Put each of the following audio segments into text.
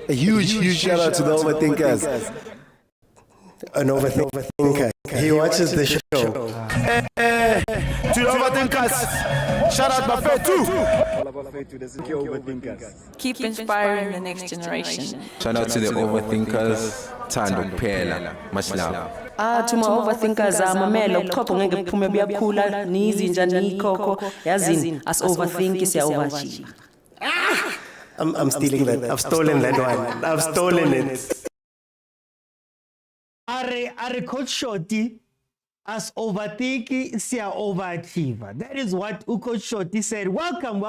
A huge shout out to the overthinkers. An overthinker. He watches the show. To the overthinkers. Shout out Buffet too. Keep inspiring the next generation. Shout out to the overthinkers. Tando Pela. Much love. To my overthinkers, mamela ukuchopha ngeke kuphume buyakhula nizinja nikhokho yazini as overthink siya overachieve. I'm stealing that. I've stolen that one. I've stolen it. Are Coach Shorty as overthinking siya overachiever. That is what Coach Shorty said. Welcome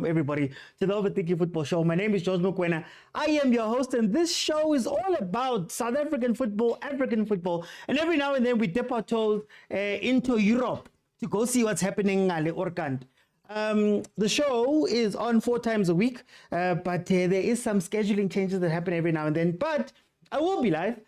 everybody to the Overthinking Football Show. My name is George Mokwena. I am your host, and this show is all about South African football, African football, and every now and then we dip our toes into Europe to go see what's happening in Orkant. The show is on 4 times a week, but there is some scheduling changes that happen every now and then. But I will be live,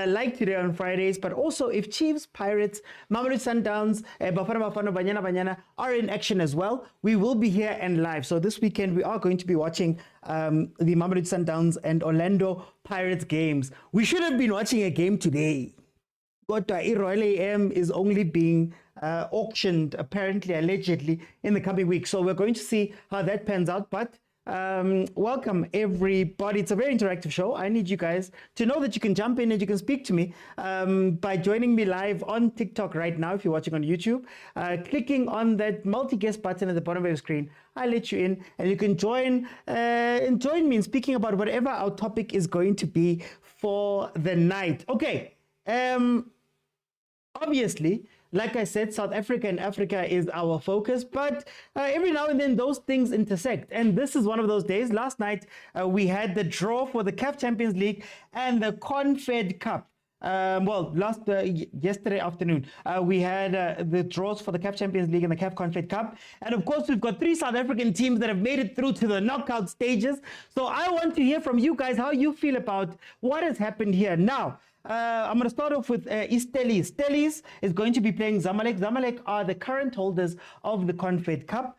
like today on Fridays, but also if Chiefs, Pirates, Mamelodi Sundowns, Bafana, Banyana are in action as well, we will be here and live. So this weekend we are going to be watching the Mamelodi Sundowns and Orlando Pirates games. We should have been watching a game today. But Royal AM is only being auctioned, apparently, allegedly, in the coming week. So we're going to see how that pans out. But welcome, everybody. It's a very interactive show. I need you guys to know that you can jump in and you can speak to me by joining me live on TikTok right now if you're watching on YouTube. Clicking on that multi-guest button at the bottom of your screen, I'll let you in and you can join me in speaking about whatever our topic is going to be for the night. Okay. Obviously, like I said, South Africa and Africa is our focus, but every now and then those things intersect. And this is one of those days. Last night, we had the draw for the CAF Champions League and the Confed Cup. Yesterday afternoon, we had the draws for the CAF Champions League and the CAF Confed Cup. And of course, we've got 3 South African teams that have made it through to the knockout stages. So I want to hear from you guys how you feel about what has happened here. Now, I'm going to start off with Stellis. Stellis is going to be playing Zamalek. Zamalek are the current holders of the Confed Cup.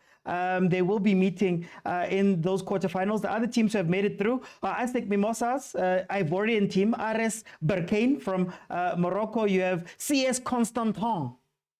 They will be meeting in those quarterfinals. The other teams who have made it through are Aztec Mimosas, Ivorian team, RS Berkane from Morocco. You have CS Constantin.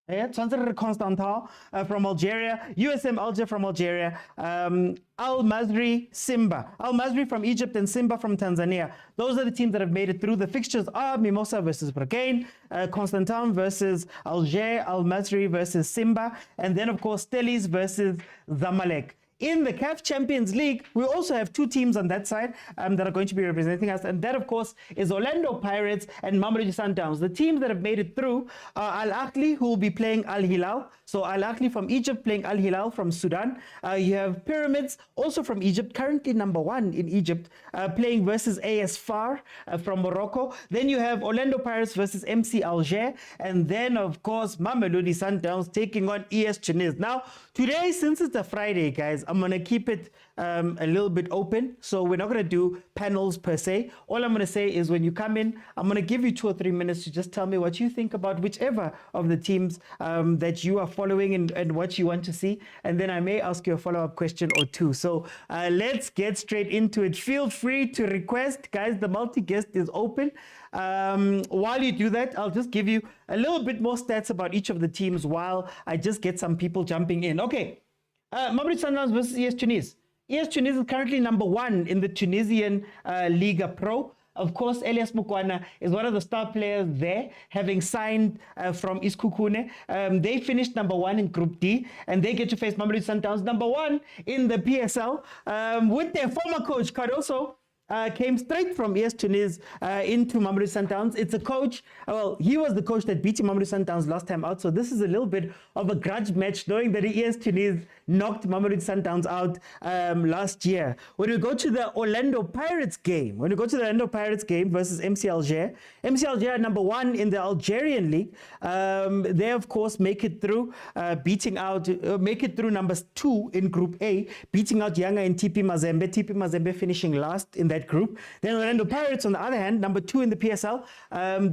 Constantin from Algeria, USM Alger from Algeria, Al Masri Simba. Al Masri from Egypt and Simba from Tanzania. Those are the teams that have made it through. The fixtures are Mimosa versus Berkane, Constantin versus Alger, Al Masri versus Simba, and then of course Stellis versus Zamalek. In the CAF Champions League, we also have 2 teams on that side that are going to be representing us. And that, of course, is Orlando Pirates and Mamelodi Sundowns. The teams that have made it through are Al Ahly, who will be playing Al Hilal. So Al Ahly from Egypt playing Al Hilal from Sudan. You have Pyramids, also from Egypt, currently number 1 in Egypt, playing versus AS FAR from Morocco. Then you have Orlando Pirates versus MC Alger. And then, of course, Mamelodi Sundowns taking on ES Tunis. Now, today, since it's a Friday, guys, I'm going to keep it a little bit open. So we're not going to do panels per se. All I'm going to say is when you come in, I'm going to give you 2 or 3 minutes to just tell me what you think about whichever of the teams that you are following and what you want to see. And then I may ask you a follow-up question or 2. So let's get straight into it. Feel free to request. Guys, the multi-guest is open. While you do that, I'll just give you a little bit more stats about each of the teams while I just get some people jumping in. Okay. Mamelodi Sundowns versus ES Tunis. ES Tunis is currently number 1 in the Tunisian Liga Pro. Of course, Elias Mokwena is one of the star players there, having signed from Iskukune. They finished number 1 in Group D, and they get to face Mamelodi Sundowns, number 1 in the PSL, with their former coach, Cardoso. Came straight from ES Tunis into Mamelodi Sundowns. It's a coach, well, he was the coach that beat Mamelodi Sundowns last time out. So this is a little bit of a grudge match, knowing that ES Tunis knocked Mamelodi Sundowns out last year. When we go to the Orlando Pirates game, versus MC Alger, MC Alger are number 1 in the Algerian league. They, of course, make it through, make it through number 2 in Group A, beating out Yanga and TP Mazembe. TP Mazembe finishing last in that that group. Then Orlando Pirates, on the other hand, number 2 in the PSL,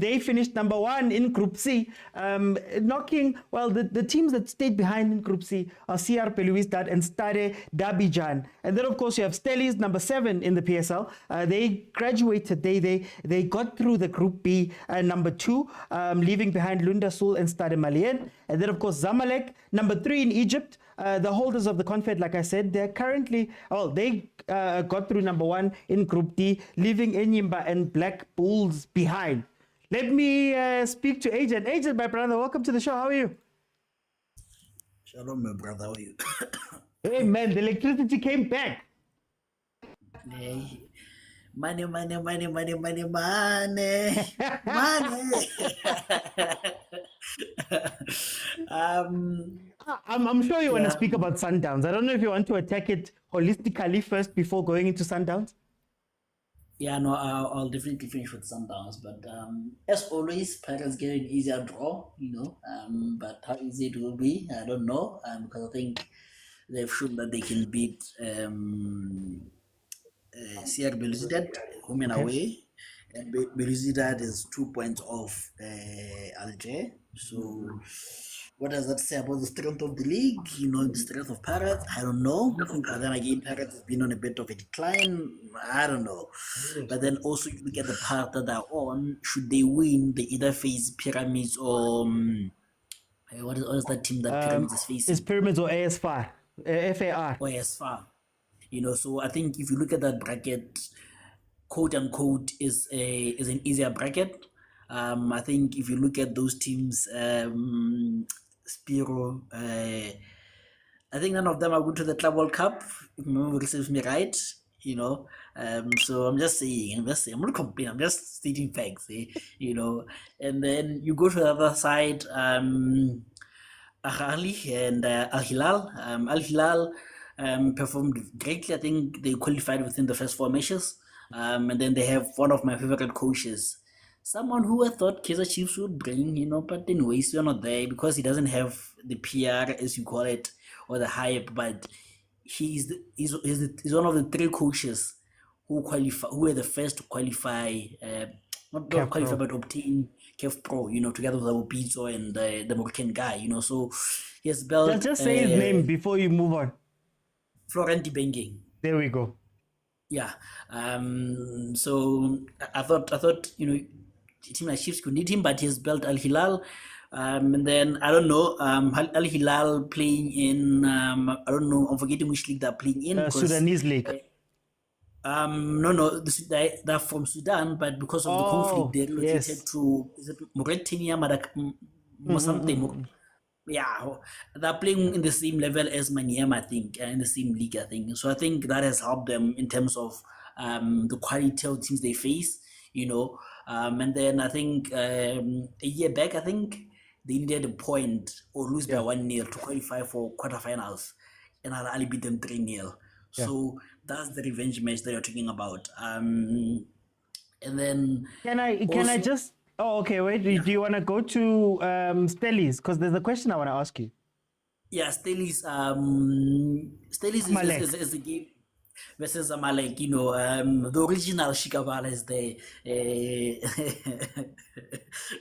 they finished number 1 in Group C, knocking, well, the teams that stayed behind in Group C are CR Belouizdad and Stade d'Abidjan. And then, of course, you have Stellies, number 7 in the PSL. They graduated, they got through the Group B, number 2, leaving behind Lundasul and Stade Malien. And then, of course, Zamalek, number 3 in Egypt. The holders of the Confed, like I said, they're currently, they got through number 1 in Group D, leaving Enyimba and Black Bulls behind. Let me speak to Agent. Agent, my brother, welcome to the show. How are you? Shalom, my brother. How are you? Hey, man, the electricity came back. Hey. Money, money, money, money, money, money, money. I'm sure you want to speak about Sundowns. I don't know if you want to attack it holistically first before going into Sundowns. Yeah, no, I'll definitely finish with Sundowns. But as always, Pirates get an easier draw, but how easy it will be, I don't know. Because I think they've shown that they can beat CR Belouizdad home and away. And Belouizdad is 2 points off Alger. So what does that say about the strength of the league? The strength of Pirates? I don't know. Then again, Pirates has been on a bit of a decline. I don't know. But then also you look at the path that they're on. Should they win, they either face Pyramids or what is that team that Pyramids is facing? It's Pyramids or ASFAR, FAR. Or ASFAR. So I think if you look at that bracket, quote unquote, is an easier bracket. I think if you look at those teams, Spiro, I think none of them are going to the Club World Cup, if my memory serves me right, so I'm just saying, I'm not complaining, I'm just stating facts, and then you go to the other side, Ahly and Al Hilal. Al Hilal performed greatly. I think they qualified within the first 4 matches, and then they have one of my favorite coaches, someone who I thought Kaizer Chiefs would bring, but anyways, we're not there because he doesn't have the PR, as you call it, or the hype, but he's one of the 3 coaches who were the first to qualify, not qualify, but obtain CAF Pro, together with Pitso and the Moroccan guy, so he has built... Just say his name before you move on. Florent Ibenge. There we go. Yeah. So I thought a team like Chiefs could need him, but he has built Al Hilal. And then I don't know, Al Hilal playing in I don't know, I'm forgetting which league they're playing in. Sudanese league. No, they're from Sudan, but because of the conflict, they relocated to Mauritania, something. Yeah, they're playing in the same level as Maniema, I think, in the same league, I think. So I think that has helped them in terms of the quality of teams they face, and then I think a year back, I think they needed a point or lose by 1-0 to qualify for quarterfinals, and Ahly beat them 3-0. Yeah. So that's the revenge match that you're talking about. And then can I just? Oh, okay. Wait. Do you want to go to Stellies? Because there's a question I want to ask you. Yeah, Stellies. Stellies is a game versus Zamalek. The original Shikabala is there.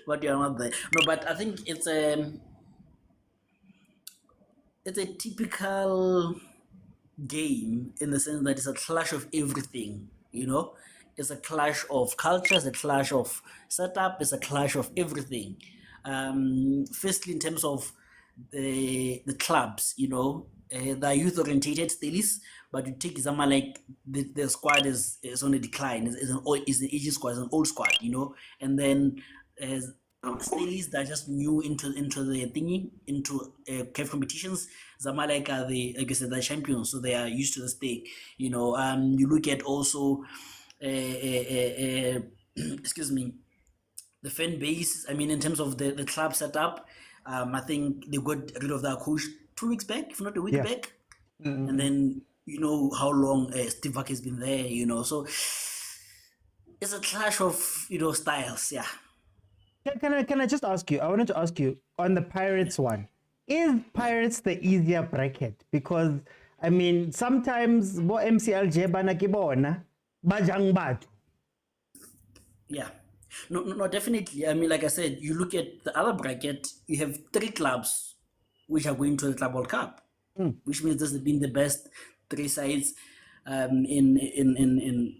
But you're not there. No, but I think it's a typical game in the sense that it's a clash of everything. It's a clash of cultures, a clash of setup, it's a clash of everything. Firstly, in terms of the clubs, they're youth orientated Stellies, but you take Zamalek, the squad is on a decline. It's an aging squad, it's an old squad, and then Stellies that are just new into the thingy, into CAF competitions. Zamalek are the champions, so they are used to the stake. You look at also excuse me, the fan base. I mean, in terms of the club setup, I think they got rid of their coach 2 weeks back, if not a week back. Mm-hmm. And then how long Steve Vack has been there, so it's a clash of styles. Yeah. Can I just ask you? I wanted to ask you on the Pirates one. Is Pirates the easier bracket? Because I mean, sometimes MCL Jebana Kibona, Bajang Batu. Yeah. No, definitely. I mean, like I said, you look at the other bracket, you have 3 clubs which are going to the Club World Cup, which means this has been the best 3 sides in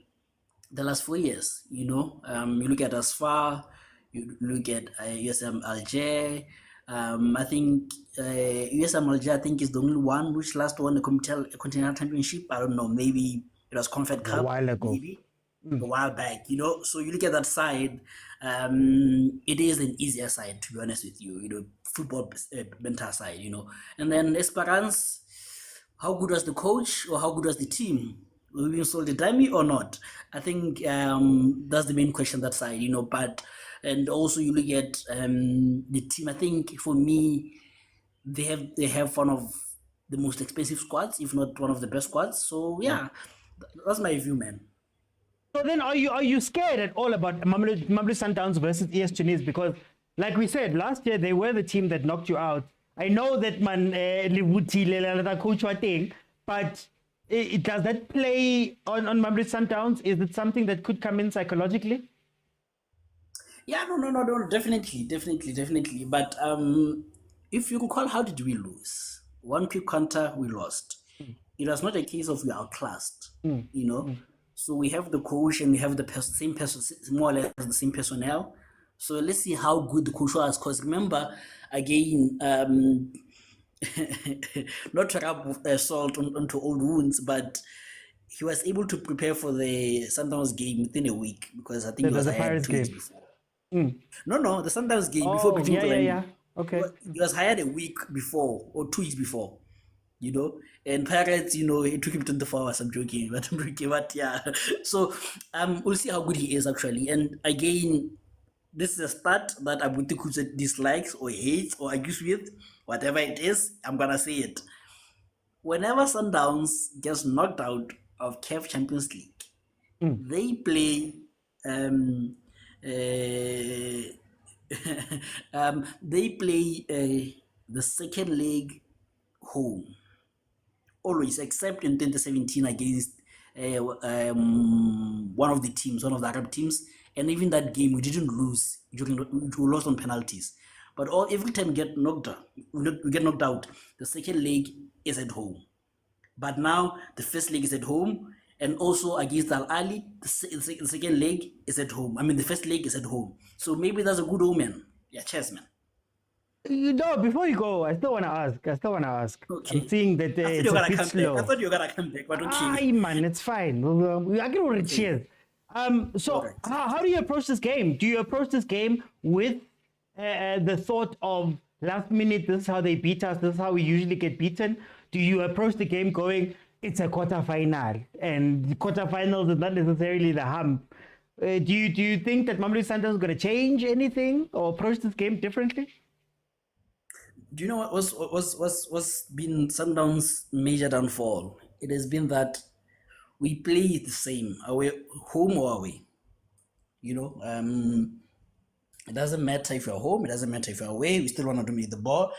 the last 4 years. You know, you look at Asfar, you look at USM Alger. I think USM Alger, I think, is the only one which last won the Continental Championship. I don't know, maybe it was Confed Cup, while ago. maybe a while back. You know, so you look at that side, it is an easier side, to be honest with you. You know, football mental side. You know, and then Esperance. How good was the coach, or how good was the team? Were we being sold a dummy or not? I think that's the main question that side, you know. But and also you look at the team. I think for me, they have one of the most expensive squads, if not one of the best squads. So yeah, that's my view, man. So then, are you scared at all about Mamelodi Sundowns versus ES Tunis? Because, like we said last year, they were the team that knocked you out. I know that man, coach thing, but does that play on Mamelodi Sundowns? Is it something that could come in psychologically? Yeah, no, definitely. But if you recall, how did we lose? One quick counter, we lost. It was not a case of we outclassed, you know. So we have the coach and we have the same person, more or less the same personnel. So let's see how good the coach was. Because remember, again, not to rub salt onto old wounds, but he was able to prepare for the Sundowns game within a week, because I think it was hired 2 weeks before. No, the Sundowns game before Bridging yeah. Okay. He was hired a week before or 2 weeks before, you know. And Pirates, you know, it took him 24 hours. I'm joking, but yeah. So we'll see how good he is actually. And again, this is a start that Abuti Kuze dislikes or hates or agrees with, whatever it is, I'm gonna say it. Whenever Sundowns gets knocked out of CAF Champions League, they play the second leg home. Always, except in 2017 against one of the Arab teams. And even that game, we didn't lose. We lost on penalties. But every time we get knocked out, the second leg is at home. But now the first leg is at home, and also against Ahly, the second leg is at home. I mean, the first leg is at home. So maybe that's a good omen. Yeah, cheers, man. You know, before you go, I still want to ask. Okay. I'm seeing that it's a bit slow. I thought you were gonna come back, but okay. Aye, man, it's fine. I can already cheers. So Right. how do you approach this game? Do you approach this game with the thought of last minute, this is how they beat us, this is how we usually get beaten? Do you approach the game going, it's a quarterfinal, and the quarterfinals is not necessarily the hump? Do you think that Mamelodi Sundowns is going to change anything or approach this game differently? Do you know what's been Sundowns' major downfall? It has been that we play the same, away, home or away. You know, it doesn't matter if you're home, it doesn't matter if you're away, we still want to dominate the ball.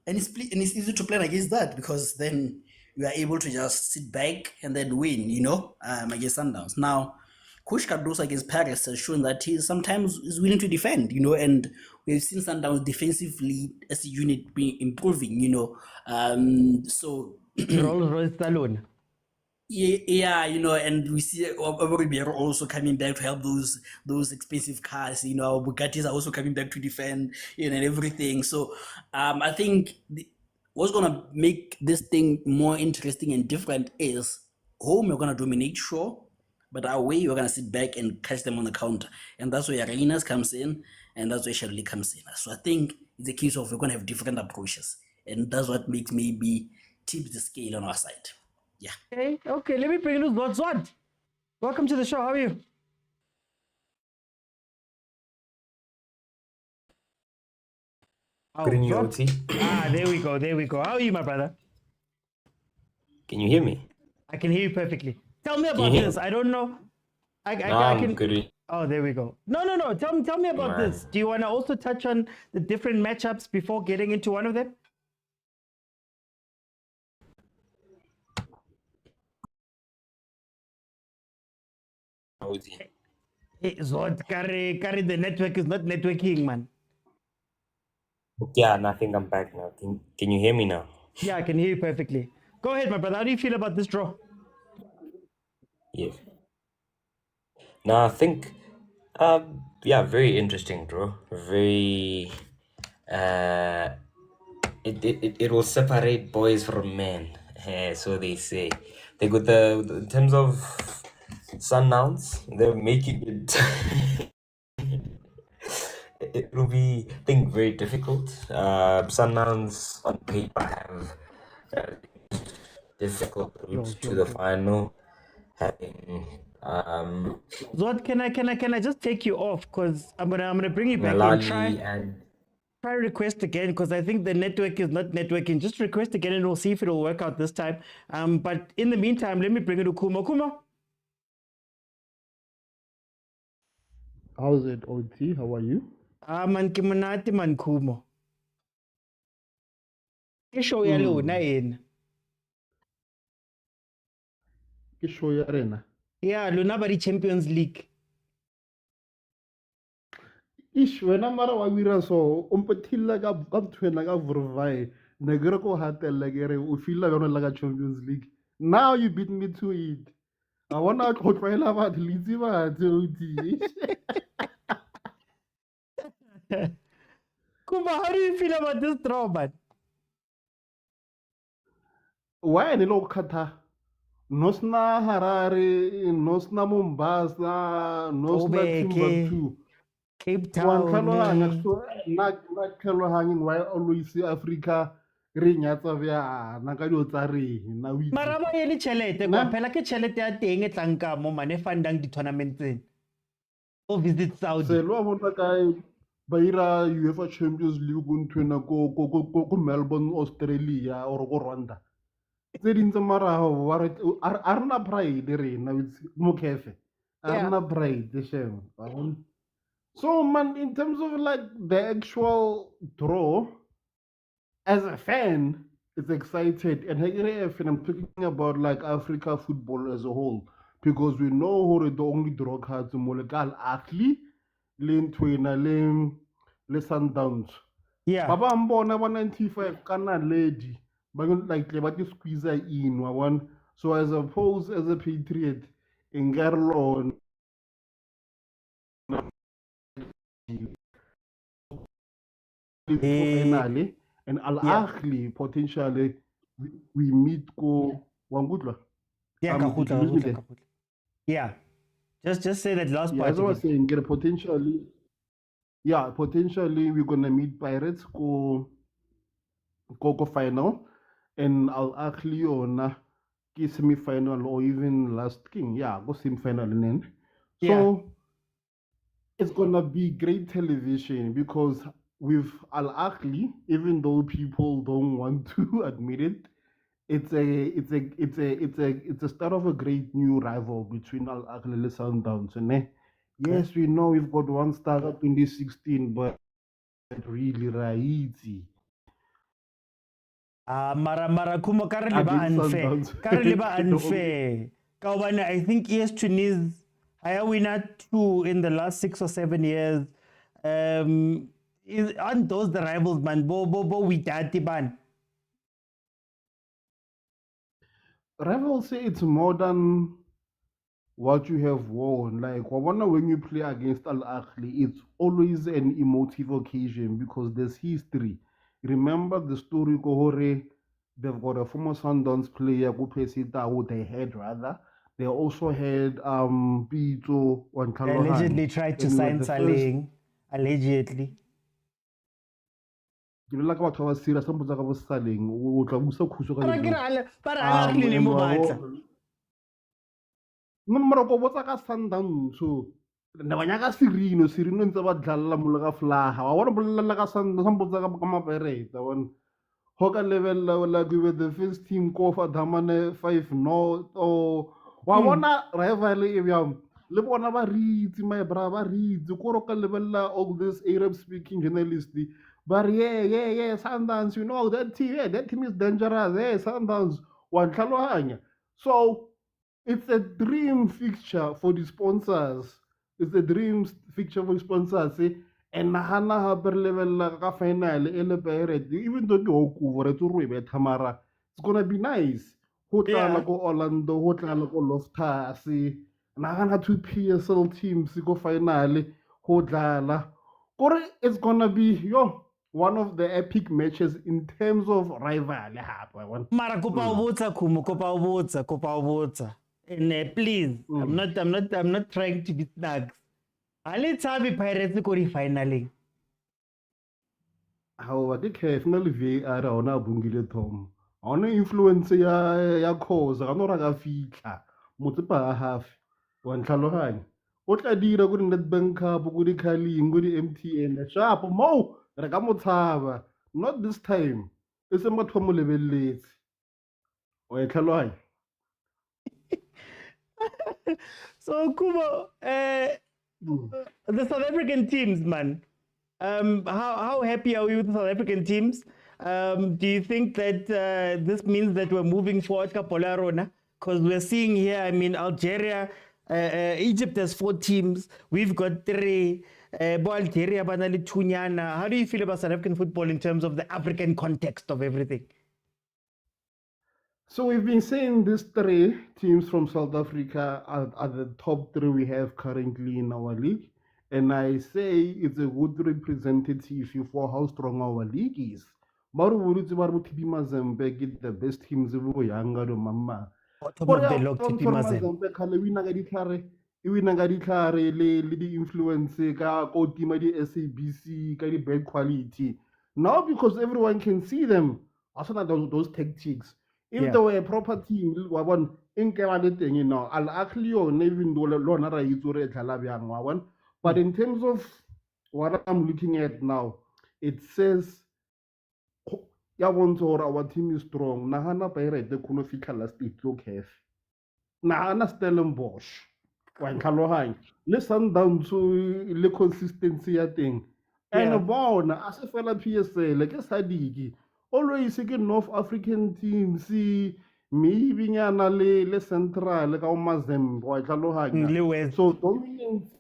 And it's easy to plan against that, because then you are able to just sit back and then win, you know, against Sundowns. Now, Coach Cardoso against Paris has shown that he sometimes is willing to defend, you know, and we've seen Sundowns defensively as a unit be improving, you know. So Rolls-Royce Stallone. yeah, you know, and we see Ribeiro also coming back to help those expensive cars, you know. Bugattis are also coming back to defend, you know, and everything. So I think what's gonna make this thing more interesting and different is home you're gonna dominate, sure, but away you're gonna sit back and catch them on the counter, and that's where Arenas comes in, and that's where Shirley comes in. So I think it's a case of we're gonna have different approaches, and that's what makes maybe tip the scale on our side. Yeah. Okay, let me bring you Zwad. Welcome to the show. How are you? Good in you, Zwad? OT. There we go. How are you, my brother? Can you hear me? I can hear you perfectly. Tell me about hear this. I don't know. I I'm can. good. Oh, there we go. No. Tell me about Man. this. Do you want to also touch on the different matchups before getting into one of them? OT. Hey, Zod, carry the network is not networking, man. Yeah, and I think I'm back now. Can you hear me now? Yeah, I can hear you perfectly. Go ahead, my brother. How do you feel about this draw? Yes. Now I think, yeah, very interesting draw. Very, it will separate boys from men. So they say. They got in terms of Sundowns, they're making it. It will be, I think, very difficult. Sundowns on paper have difficult routes to the final, having Zod, can I just take you off? Because I'm gonna bring you back in. Ahly and Try request again, because I think the network is not networking. Just request again and we'll see if it'll work out this time. But in the meantime, let me bring it to Kumo. Kumo. How's it, OT? How are you? Man kimonati man Kumo. Ke show ya lona ena. Ke show ya rena. Yeah, lona ba di Champions League. Ish, wena mara wa wira so, umpetilla ka twena ka vurvai. Negre ko hatella gere, ufila gona laga Champions League. Now you beat me to it. I wanna go try la ba lizi ba OT. Kumo, how do you feel about this draw, man? Why ni lo kata? Nosna Harare, Nosna Mombasa, Nosna Timbuktu. Cape Town. Why always see Africa ring at Savia, Nagayo Tari, Marawa ye le chelete, kwa phela ke chelete ya teng e tlang ka mo mane fandang di tournament tsena. O visit Saudi. Se lo bona kae Baira UEFA Champions League kuntwena ko Melbourne, Australia or ko Rwanda. Tse ding tse mara arna pride rena with mokefe. Arna pride shame. So man, in terms of like the actual draw, as a fan, it's excited. And if I'm talking about like Africa football as a whole, because we know who the only draw cards Molegal Ahly, Lane Twina, Le Sundowns. Yeah. Baba Mbona 195 kana lady. But like they squeeze in one. So as opposed as a Patriot in Garlon. Finally, and Ahly potentially we meet go Wangutla. Yeah, just say that last part. As I was saying, get potentially we're gonna meet Pirates go final, and Ahly on semi-final or even last king. Yeah, go semi-final and then. So it's gonna be great television because with Ahly, even though people don't want to admit it, it's a start of a great new rival between Ahly and Sundowns. And yes, we know we've got one star up in 2016, but really right. Mara Kumo currently unfair. Kawana, I think ES Tunis higher winner 2 in the last 6 or 7 years. Aren't those the rivals, man? Bo we dati ban. Rivals say it's more than what you have won. Like, I wonder when you play against Ahly, it's always an emotive occasion because there's history. Remember the story, Kohore, they've got a former Sundowns player who plays it out they had rather. They also had Pitso They allegedly tried to sign Saling. Allegedly. You like what I was serious, some of us selling. No matter what's a Sundowns, so Navanyaka Sirino ntse ba dlalla molaga flaha. I want to like some botsa kama Pirates. I want Hoka level like we were the first team go for Damane 5-0 or wa bona rivalry ebya le bona ba reads my brother reads ko roka level all this Arab speaking journalists but yeah Sundowns, you know that team is dangerous. Sundowns wa tlhalohanya. So it's a dream fixture for the sponsors. It's a dream fixture for the sponsors. And nahana haber level la final ele Pirate. Even though you over to Ribe Tamara, it's gonna be nice. Hotla go Orlando, hotla go Loftus. Nahana two PSL teams go finale. Hotla. It's gonna be one of the epic matches in terms of rival. Mara kopa ubutsa kumu, kopa ubutsa. And please, I'm not trying to be snug. Let's have a Pirates go finally. How I think finally VAR ona bungile Tom. Ona influence ya khoza ka no raga fitla. Motsepe half. One tlhalohanya. O tla dira go Nedbank Cup go di Khaling go di MTN. Sharp mo re ka motshaba. Not this time. It's a motho mo lebelletse. O e tlhalohanya. So Kubo, the South African teams, man. How happy are we with the South African teams? Do you think that this means that we're moving forward Polarona? Because we're seeing here, I mean, Algeria, Egypt has 4 teams. We've got 3. Algeria, Banali, Tunyana. How do you feel about South African football in terms of the African context of everything? So we've been saying these 3 teams from South Africa are the top 3 we have currently in our league. And I say it's a good representative for how strong our league is. Mazembe get the best teams of younger mama. Top of the log, Mazembe the influence ka team di SABC ka di bad quality. Now because everyone can see them, also those tactics. If there were a proper team, Al Ahly even though but in terms of what I'm looking at now, it says our team is strong. Nahana Pirate the kuno fika last CAF. Nahana Stellenbosch. Le Sundowns le consistency ya thing. And bona as a fella PSL like sadiki. Always again North African teams see me binyana le central like Mazembe wa tlhalohanya. So dominance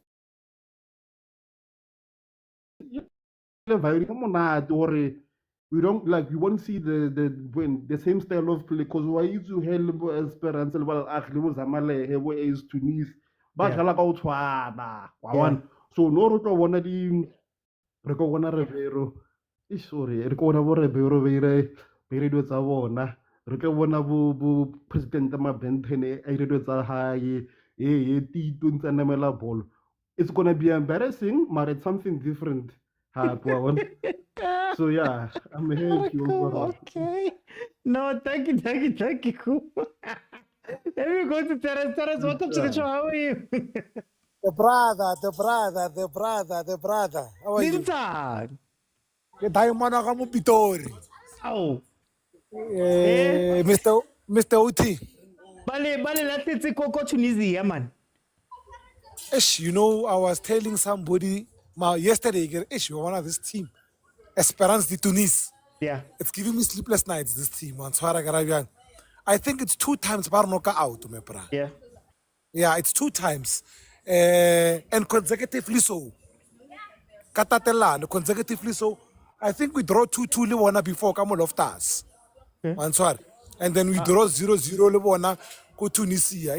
we don't we won't see the same style of play because why you to help Esperance well Ahly Zamalek is Tunis but so no roto wana di reko wana Rivero sorry reko wana bo Rivero beire do tsa bona reko wana bo president ma Bentene a do tsa hae tito ntsa namela ball. It's gonna be embarrassing but it's something different. So yeah, I'm happy overall. Okay. No, thank you. Let me go to Terence. Terence, welcome to the show. How are you? The brother. How are you? Ke diamond ka mo Pitori. Oh. Mr. OT. Bale latetse ko Tunisia, man. You know, I was telling somebody yesterday, you are one of this team. Esperance de Tunis. Yeah. It's giving me sleepless nights, this team. I think it's 2 times Barnoka out, my bra. Yeah. Yeah, it's 2 times. And consecutively so. Katatelan, consecutively so. I think we draw 2-2 Lewana before Kamol of Tas. And then we draw 0-0 Lewana go Tunisia.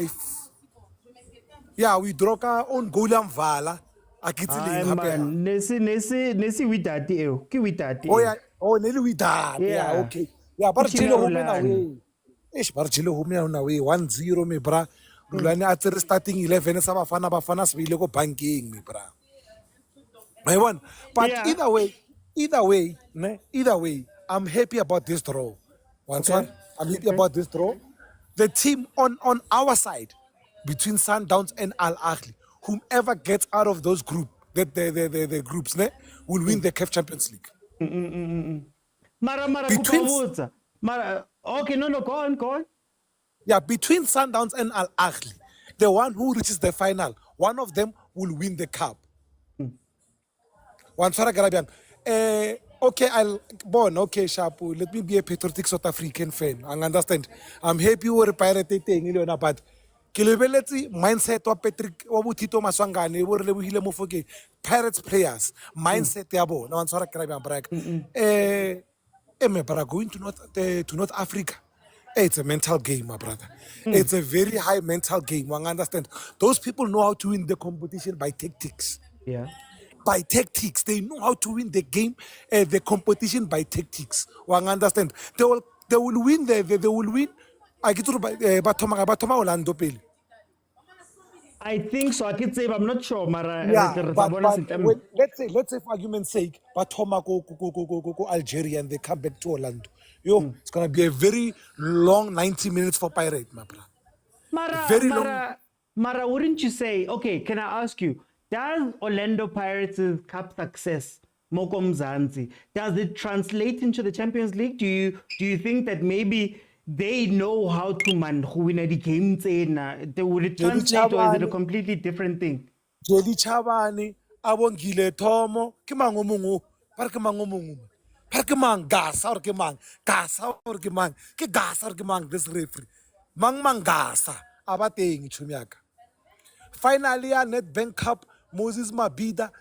Yeah, we draw our own goal and Vala. Nesi witati eo. Ki witati. Oh yeah. Oh, nearly we that. Yeah, okay. Yeah, but Chile home away. Chile home away. 1-0 me bra. Rulani after starting 11 sa bafana sibile go banking me bra. I won. But either way, I'm happy about this draw. I'm happy about this draw. The team on our side between Sundowns and Al Ahly, whomever gets out of those groups, the groups, will win the CAF Champions League. Okay, no, go on. Yeah, between Sundowns and Al Ahly, the one who reaches the final, one of them will win the cup. Okay, Shapu, let me be a patriotic South African fan. I understand. I'm happy we're pirating, but ke lebeletse mindset wa Patrick wa Butito Maswangane bo re lebohile Mofokeng Pirates players mindset ya bona wa ntshwara kra ba break me brother going to North Africa. It's a mental game, my brother. It's a very high mental game. One understand. Those people know how to win the competition by tactics. Yeah. By tactics, they know how to win the game, the competition by tactics. One understand. They will win. They will win. I get to Batoma Orlando Pele. I think so. I could say, but I'm not sure. Mara, But let's say for argument's sake, Batoma go Algeria and they come back to Orlando. It's gonna be a very long 90 minutes for Pirate, my brother. Mara, wouldn't you say? Okay, can I ask you? Does Orlando Pirates' cup success, Mokom Zanzi, does it translate into the Champions League? Do you think that maybe they know how to win a game? Would it translate, or is it a completely different thing? Jeli Chabani, Abongile Tomo, Kimangomungu, Parkamangomungu. Parkemang, gas or Gemang, ke gas or Gemang, this referee. Mang gasa, abating Chumiaka. Finally, a Nedbank Cup, Moses Mabida,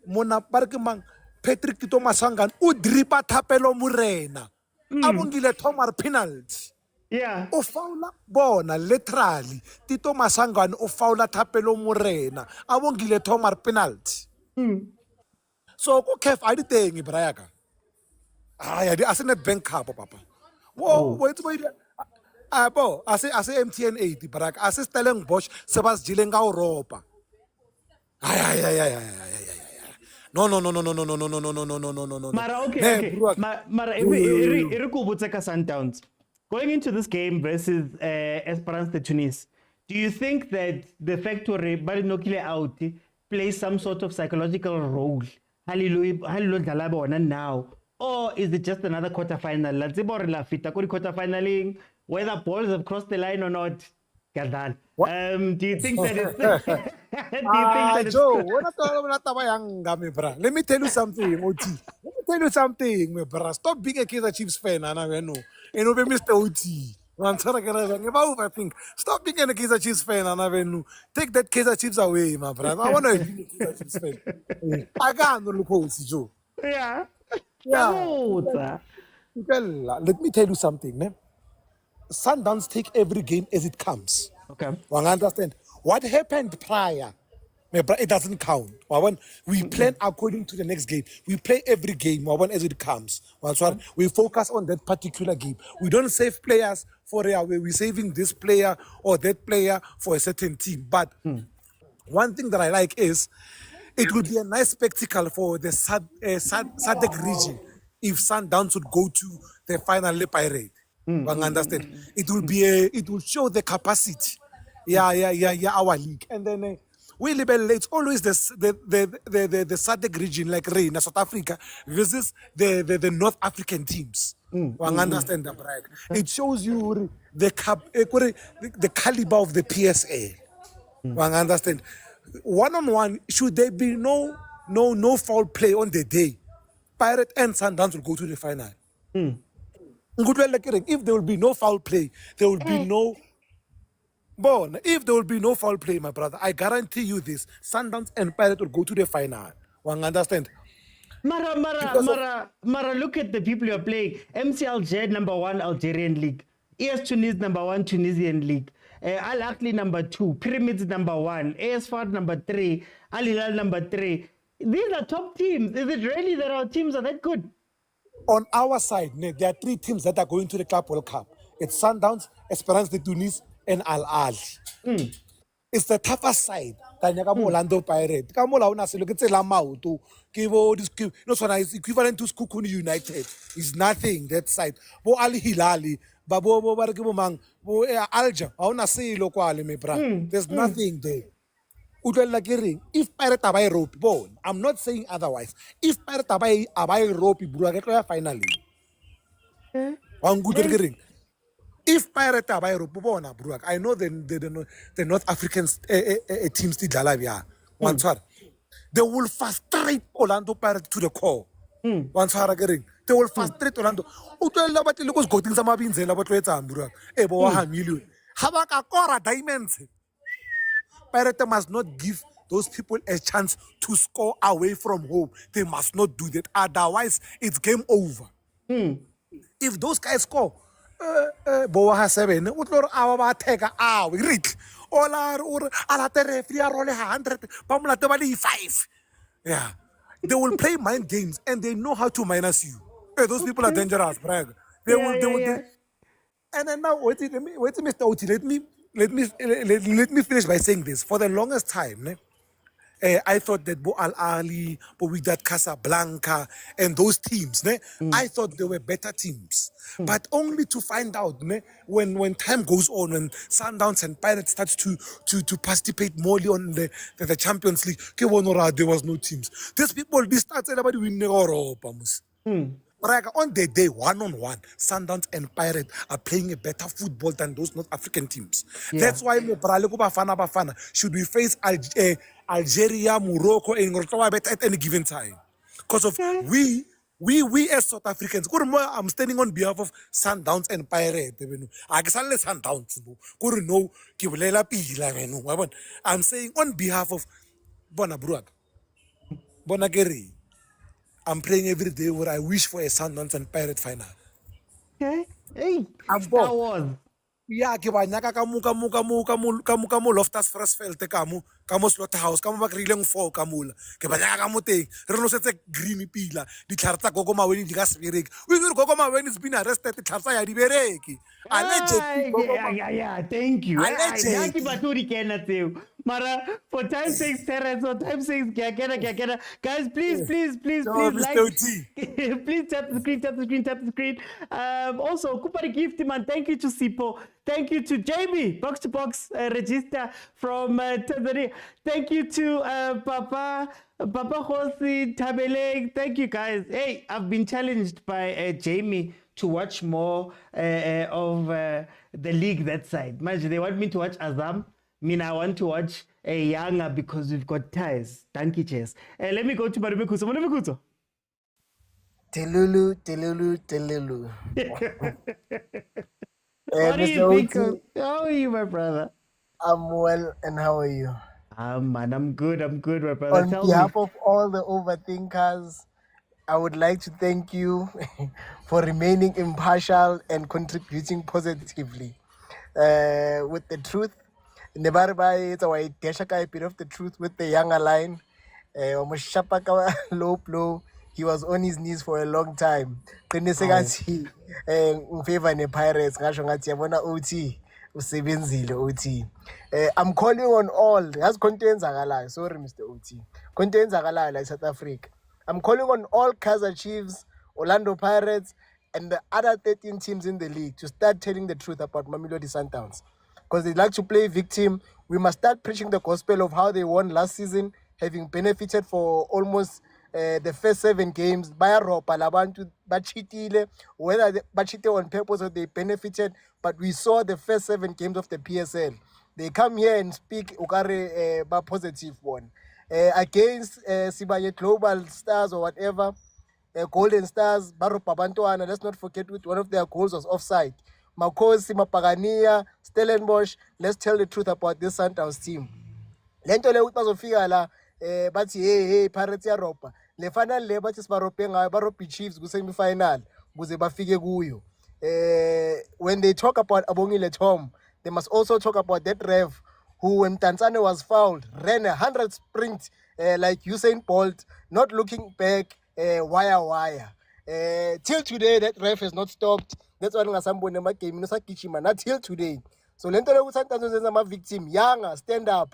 Mona Parkemang, Patrick Tomasangan, Udripa Tapelo Murena. Abungile Tomar penalty. Yeah. O faula bona, literally. Tito Masangan, o faula Tapelo Murena. Abungile Tomar penalty. So, go CAF, I did thing, Ibrayaka. I say Nedbank Cup, Papa. Whoa, wait. Bo, I say MTN 80, but I say Stellenbosch, Sebas Jilenga Europa. No. Mara, okay. Mara, Sundowns. Going into this game versus Esperance de Tunis, do you think that the factory Barinokile out plays some sort of psychological role? Now. Or is it just another quarterfinal? Let's say quarterfinaling, whether balls have crossed the line or not. Do you think that it's Joe, let me tell you something, OT. My brother. Stop being a Kaizer Chiefs fan, and I know. You know, Mr. OT. Stop being a Kaizer Chiefs fan, and I know. Take that Kaizer Chiefs away, my brother. I want to be a Kaizer Chiefs fan. I can't look Joe. Yeah. Let me tell you something, man. Sundowns take every game as it comes. Okay. One understand what happened prior. It doesn't count. We plan according to the next game. We play every game as it comes. We focus on that particular game. We don't save players for we're saving this player or that player for a certain team. But one thing that I like is it would be a nice spectacle for the SADC region if Sundowns would go to the final Pirate. Understand? It will show the capacity. Our league. And then it's always the SADC region like Reina, South Africa versus the North African teams. Understand that, right? It shows you the caliber of the PSA. Understand? One-on-one, should there be no foul play on the day, Pirate and Sundowns will go to the final. If there will be no foul play, there will be no. If there will be no foul play, my brother, I guarantee you this: Sundowns and Pirate will go to the final. One understand? Mara, look at the people you're playing. MC Alger, #1 Algerian league. AS Tunis, #1 Tunisian league. Al Ahly, #2. Pyramids, #1. AS Far, #3. Al Hilal, #3. These are top teams. Is it really that our teams are that good? On our side, there are 3 teams that are going to the Club World Cup. It's Sundowns, Esperance de Tunis, and Al Ahly. It's the tougher side. Orlando Pirates. It's equivalent to Skukuni United. It's nothing that side. Al Hilali, Alja. There's nothing there. If Pirate abai rope, I'm not saying otherwise. If Pirate abai rope, finally. If Pirate abai rope, I know the North African teams did Lalabia. They will frustrate Orlando Pirates to the core. They will frustrate Orlando. Diamonds. Pirates must not give those people a chance to score away from home. They must not do that. Otherwise, it's game over. If those guys score, Boa has 7, utlor awa take a reach. All are or alate referee are only 100, Pamela 5. Yeah. They will play mind games and they know how to minus you. Those people are dangerous, Brag. They will. And then now, wait, Mr. Oti, let me finish by saying this. For the longest time, I thought that Bo Al Ahly, Bo Wydad Casablanca, and those teams, I thought they were better teams. But only to find out when time goes on, when Sundowns and Pirates start to participate more on the Champions League, there was no teams. These people, they started about winning Europa. On the day, one-on-one, Sundowns and Pirates are playing a better football than those North African teams. That's why bafana should we face Algeria, Morocco, and at any given time. Because of we as South Africans, I'm standing on behalf of Sundowns and Pirates. I'm saying on behalf of Bona Bruag, Bona Geri. I'm praying every day where I wish for a Sundowns and Pirate final. Okay. Hey, I'm Star born. Wars. Yeah, kibanyaka kamu Loftus Frasveld kamu Slaughterhouse kamu bakrileng 4 kamula kibanyaka kamu teng re no setse green pila di tlhartsa gogo maweni di ka sebereke we go gogo maweni has been arrested tlhartsa ya di bereke Yeah, thank you. Mara, for time's sake, Terence, for time's sake, guys, please, like, please tap the screen. Also, Kupari gift, man. Thank you to Sipo. Thank you to Jamie, box to box register from Tanzania. Thank you to Papa Hosi Tabeleng. Thank you, guys. Hey, I've been challenged by Jamie to watch more of the league that side. Imagine they want me to watch Azam. I want to watch a Younger because we've got ties. Thank you, Chess. Let me go to Marumekuso. Telulu. What do you think of? How are you, my brother? I'm well, and how are you? Man, I'm good, my brother. On behalf of all the overthinkers, I would like to thank you for remaining impartial and contributing positively with the truth. Nebarbai, it's our Deshaka bit of the truth with the Younger line. Low blow. He was on his knees for a long time. Then the favor the Pirates. OT. OT. I'm calling on all. Has contains Agala. Sorry, Mr. OT. Contains Agala like South Africa. I'm calling on all Kaizer Chiefs, Orlando Pirates, and the other 13 teams in the league to start telling the truth about Mamelodi Sundowns. Because they like to play victim. We must start preaching the gospel of how they won last season, having benefited for almost the first 7 games. Whether they cheated on purpose or they benefited, but we saw the first 7 games of the PSL. They come here and speak positive one. Against Sibaye Global Stars or whatever, Golden Stars, Baro Pabantoana, let's not forget with one of their goals was offside. Makosi, Mapagania, Stellenbosch, let's tell the truth about this Sundowns team. Lento le utazofika la bathi hey Pirates ya Europa. Le final le bathi sibaropenga baropi Chiefs ku semi-final kuze bafike kuyo. When they talk about Abongile Tom, they must also talk about that ref who, when Tanzania was fouled, ran 100 sprint like Usain Bolt, not looking back, wire. Till today, that ref has not stopped. That's why I'm game not till today. So Lento my victim, Younger, stand up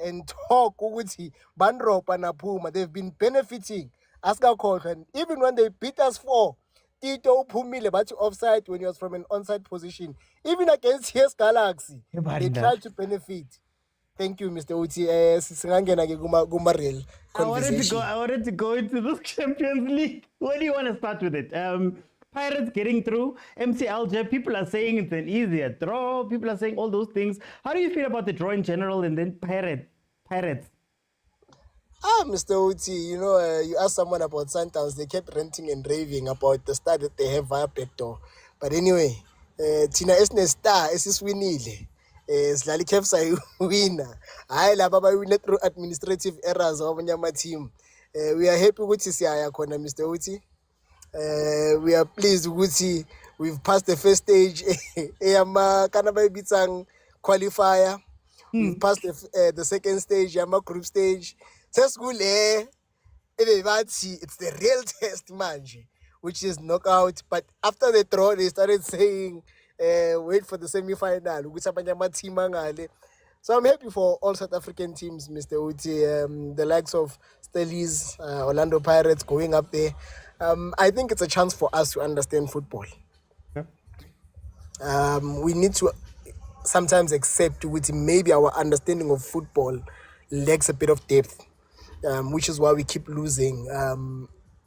and talk ukuthi Bandropa na Puma. They've been benefiting. Ask our coach, and even when they beat us 4, Tito Pumile but offside when he was from an onside position. Even against Yes Galaxy, they tried to benefit. Thank you, Mr. Uti. I wanted to go into this Champions League. Where do you want to start with it? Pirates getting through. MC Alger, people are saying it's an easier draw. People are saying all those things. How do you feel about the draw in general and then Pirates? Mr. Uti, you asked someone about Sundowns, they kept ranting and raving about the star that they have via backdoor. But anyway, Tina Esne star, is winile. Sidlala iCAF sayiwina. Hayi laba bayawina through administrative errors wabanye ama-team. We are happy ukuthi siyaya khona Mr. Uti. We are pleased ukuthi we've passed the first stage eyama kana bayibitsang qualifier. We've passed the second stage yama group stage. Sesikule it's the real test manje, which is knockout. But after the draw, they started saying, wait for the semi-final. Ukuthi abanye ama-team angale. So I'm happy for all South African teams, Mr. Uti, the likes of Stellies, Orlando Pirates going up there. I think it's a chance for us to understand football. We need to sometimes accept which maybe our understanding of football lacks a bit of depth, which is why we keep losing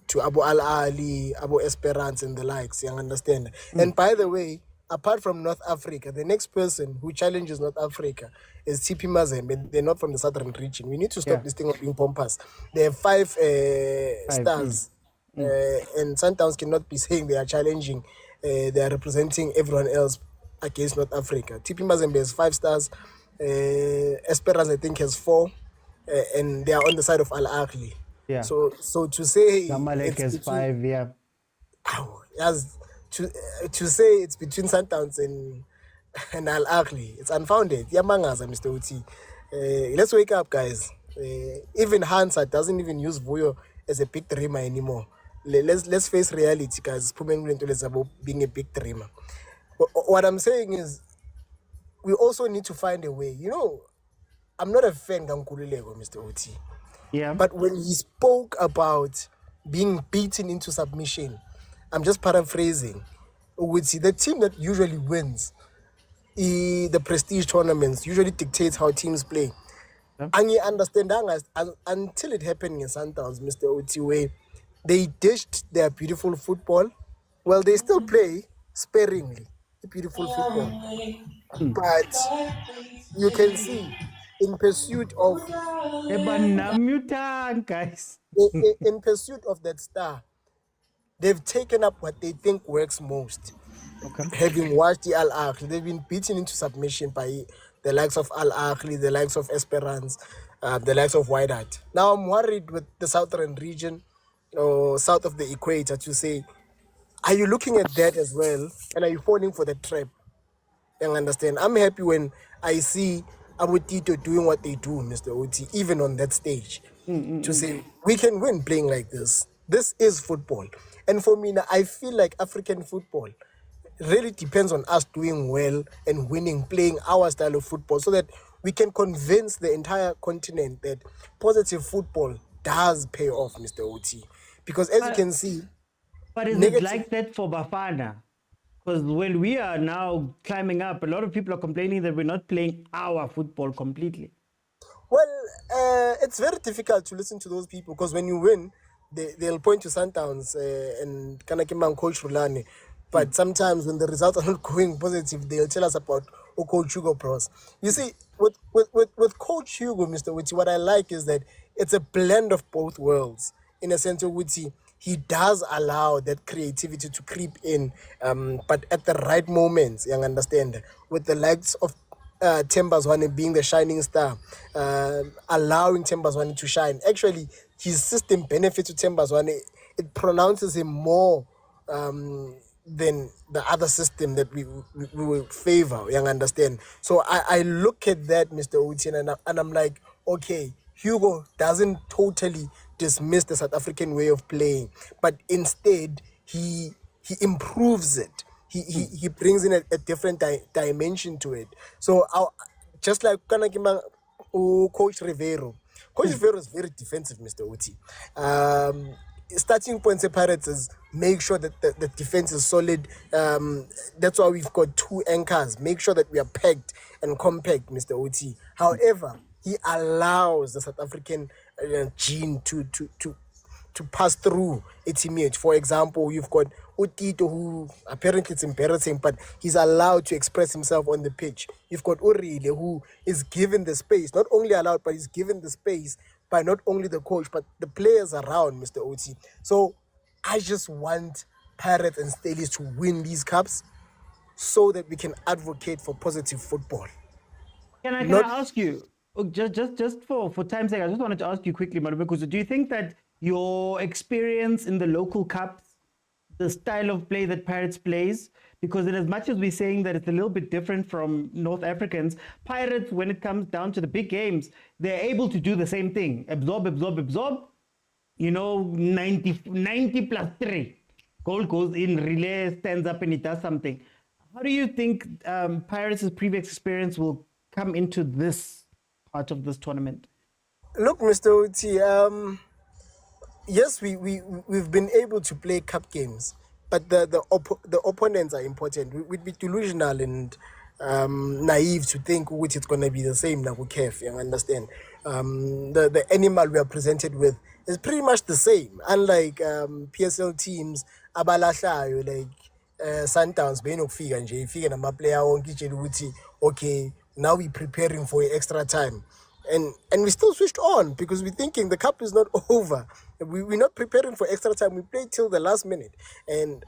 to Abu Ahly, Abu Esperance and the likes, you understand? And by the way, apart from North Africa, the next person who challenges North Africa is TP Mazembe. They're not from the southern region. We need to stop this thing of being pompous. They have five stars, and Sundowns cannot be saying they are challenging, they are representing everyone else against North Africa. TP Mazembe has 5 stars, Esperance I think has 4, and they are on the side of Ahly. Yeah. So to say Zamalek has 5, yeah. As to say it's between Sundowns and Ahly, it's unfounded. Yamangaza, Mr. Uti. Let's wake up, guys. Even Hansa doesn't even use Vuyo as a big dreamer anymore. Let's face reality, guys. Being a big dreamer. What I'm saying is, we also need to find a way. You know, I'm not a fan of Nkululeko, Mr. Uti. Yeah. But when he spoke about being beaten into submission, I'm just paraphrasing. The team that usually wins the prestige tournaments usually dictates how teams play. And you understand until it happened in Sundowns, Mr. Uti, where they dished their beautiful football. Well, they still play sparingly the beautiful football. But you can see in pursuit of guys. in pursuit of that star, they've taken up what they think works most. Having watched the Al Ahly, they've been beaten into submission by the likes of Al Ahly, the likes of Esperance, the likes of White Hart. Now I'm worried with the southern region, or south of the equator, to say, are you looking at that as well? And are you falling for the trap? You understand? I'm happy when I see Abu Tito doing what they do, Mr. Oti, even on that stage. To say, we can win playing like this. This is football. And for me, I feel like African football really depends on us doing well and winning, playing our style of football, so that we can convince the entire continent that positive football does pay off, Mr. Oti. Because as you can see... But is it like that for Bafana? Because when we are now climbing up, a lot of people are complaining that we're not playing our football completely. Well, it's very difficult to listen to those people, because when you win, they'll point to Sundowns and Kanakimang coach Rulani. But sometimes when the results are not going positive, they'll tell us about Coach Hugo Pros. You see, with Coach Hugo, Mr. Witty, what I like is that it's a blend of both worlds. In a sense of Witty, he does allow that creativity to creep in, but at the right moments, you understand, with the likes of Tembazwane being the shining star, allowing Tembazwane to shine. Actually, his system benefits to Tembazwane. It pronounces him more than the other system that we will favor, you understand? So I look at that, Mr. Utin, and I'm like, okay, Hugo doesn't totally dismiss the South African way of playing, but instead he improves it. He brings in a different dimension to it. So just like Coach Rivero. Coach Rivero is very defensive, Mr. Uti. Starting point Pirates is make sure that the defense is solid. That's why we've got 2 anchors. Make sure that we are packed and compact, Mr. Oti. However, he allows the South African gene to pass through a teammate. For example, you've got Utito, who apparently it's embarrassing, but he's allowed to express himself on the pitch. You've got Urile, who is given the space, not only allowed, but he's given the space by not only the coach, but the players around, Mr. Oti. So I just want Pirates and Staleys to win these cups so that we can advocate for positive football. Can I Not ask you, just for time's sake, I just wanted to ask you quickly, because do you think that your experience in the local cups, the style of play that Pirates plays, because in as much as we're saying that it's a little bit different from North Africans, Pirates, when it comes down to the big games, they're able to do the same thing. Absorb, 90 plus 3. Goal goes in, relay stands up and it does something. How do you think Pirates' previous experience will come into this part of this tournament? look, Mr. Oti. Yes, we've been able to play cup games, but the opponents are important. We'd be delusional and naive to think which it's gonna be the same now with CAF. You understand? The animal we are presented with is pretty much the same. Unlike PSL teams, abalashayo like Sundowns, benokufika nje ifike namaplayer wonke itshela ukuthi okay, now we're preparing for extra time. And we still switched on because we're thinking the cup is not over. We're not preparing for extra time. We play till the last minute. And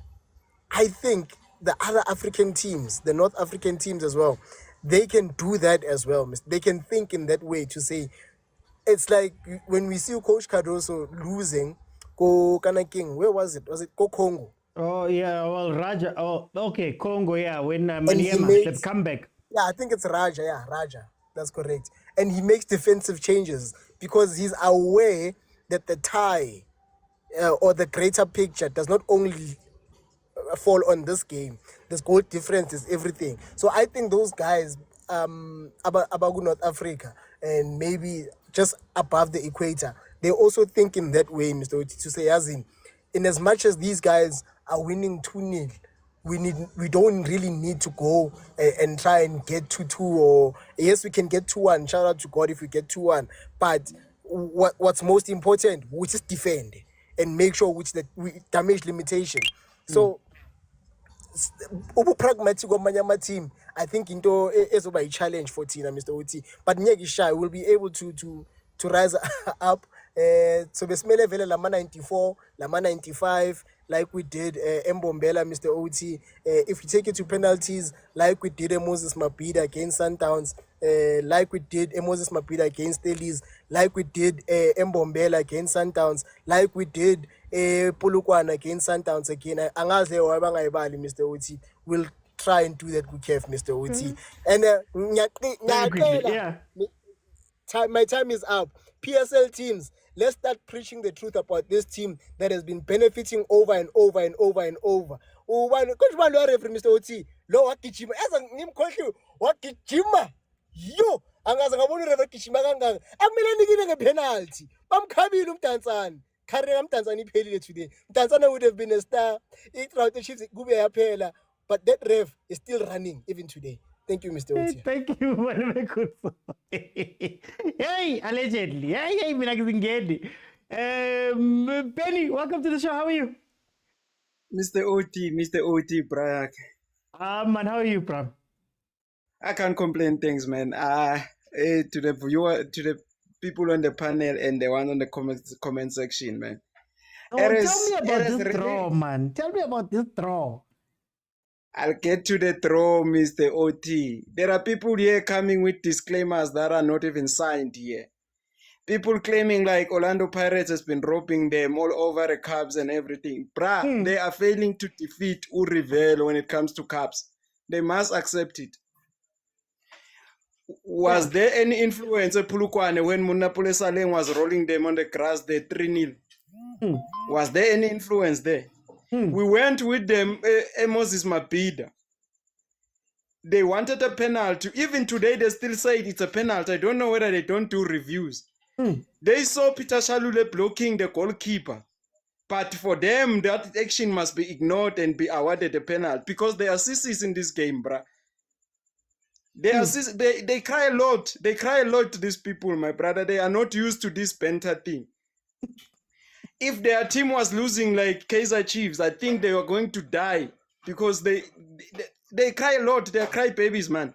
I think the other African teams, the North African teams as well, they can do that as well. They can think in that way to say, it's like when we see Coach Cardoso losing, go Ghana King, where was it? Was it Go Congo? Oh, yeah, well, Raja. Oh, okay, Congo, yeah, when he Maniema, makes- the comeback. Yeah, I think it's Raja. Yeah, Raja. That's correct. And he makes defensive changes because he's aware that the tie or the greater picture does not only fall on this game. This goal difference is everything. So I think those guys, Abagu North Africa, and maybe just above the equator, they also think in that way, Mr. Oti, to say, as in as much as these guys are winning 2-0, we don't really need to go and try and get 2-2, or yes, we can get 2-1. Shout out to God if we get 2-1. But what's most important, which is defend and make sure which we damage limitation. So pragmatic of team, I think into is a challenge for Tina, Mr. Oti. But Nyegisha will be able to rise up. So Besmele Vele Lama 94, Lama 95, like we did Mbombela, Mr. Oti. If we take it to penalties, like we did Moses Mabhida against Sundowns, like we did Moses Mabhida against Stellenbosch, like we did Mbombela against Sundowns, like we did Polokwane against Sundowns again. Angaze wabangayibali, Mr. Oti. We'll try and do that with CAF, Mr. Oti. And Very quickly, yeah. my time is up. PSL teams, let's start preaching the truth about this team that has been benefiting over and over and over and over. Coach Manu referee Mr. Oti, lo wakijima. Eza ngimkhohliwe wakijima. Yo, angaze ngabona referee gijima kangaka. Akumele nikine ngepenalty. Bamkhabile umdantsane. Career umdantsane iphelile today. Umdantsane would have been a star. Throughout the Chiefs kube yaphela, but that ref is still running even today. Thank you, Mr. Oti. Thank you, Malumekuso. Hey, allegedly. Hey, Minakizingedi. Penny, welcome to the show. How are you? Mr. OT, Brayak. Man, how are you, bro? I can't complain, thanks, man. To the viewer, to the people on the panel and the one on the comment section, man. Oh, tell me about this draw, man. Tell me about this draw. I'll get to the draw, Mr. OT. There are people here coming with disclaimers that are not even signed here. People claiming like Orlando Pirates has been robbing them all over the Cubs and everything. Bruh, they are failing to defeat Urivel when it comes to Cubs. They must accept it. Was there any influence at Polokwane when Munapole Saleng was rolling them on the grass, the 3-0? Was there any influence there? We went with them, Moses Mabhida. They wanted a penalty. Even today, they still say it's a penalty. I don't know whether they don't do reviews. They saw Peter Shalule blocking the goalkeeper. But for them, that action must be ignored and be awarded a penalty because they are sissies in this game, bruh. They cry a lot. They cry a lot to these people, my brother. They are not used to this banter thing. If their team was losing like Kaizer Chiefs, I think they were going to die because they cry a lot. They're cry babies, man.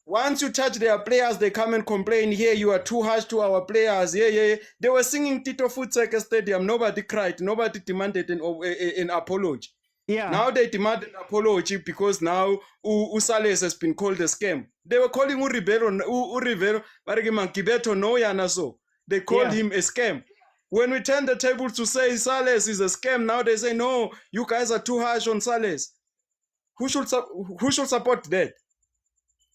Once you touch their players, they come and complain, here you are too harsh to our players. Yeah. They were singing Tito Futseke Stadium. Nobody cried. Nobody demanded an apology. Yeah. Now they demand an apology because now Usales has been called a scam. They were calling Uribero, Barigimangkibeto no yana so. They called him a scam. When we turn the tables to say Sales is a scam, now they say, no, you guys are too harsh on Sales. Who should support that?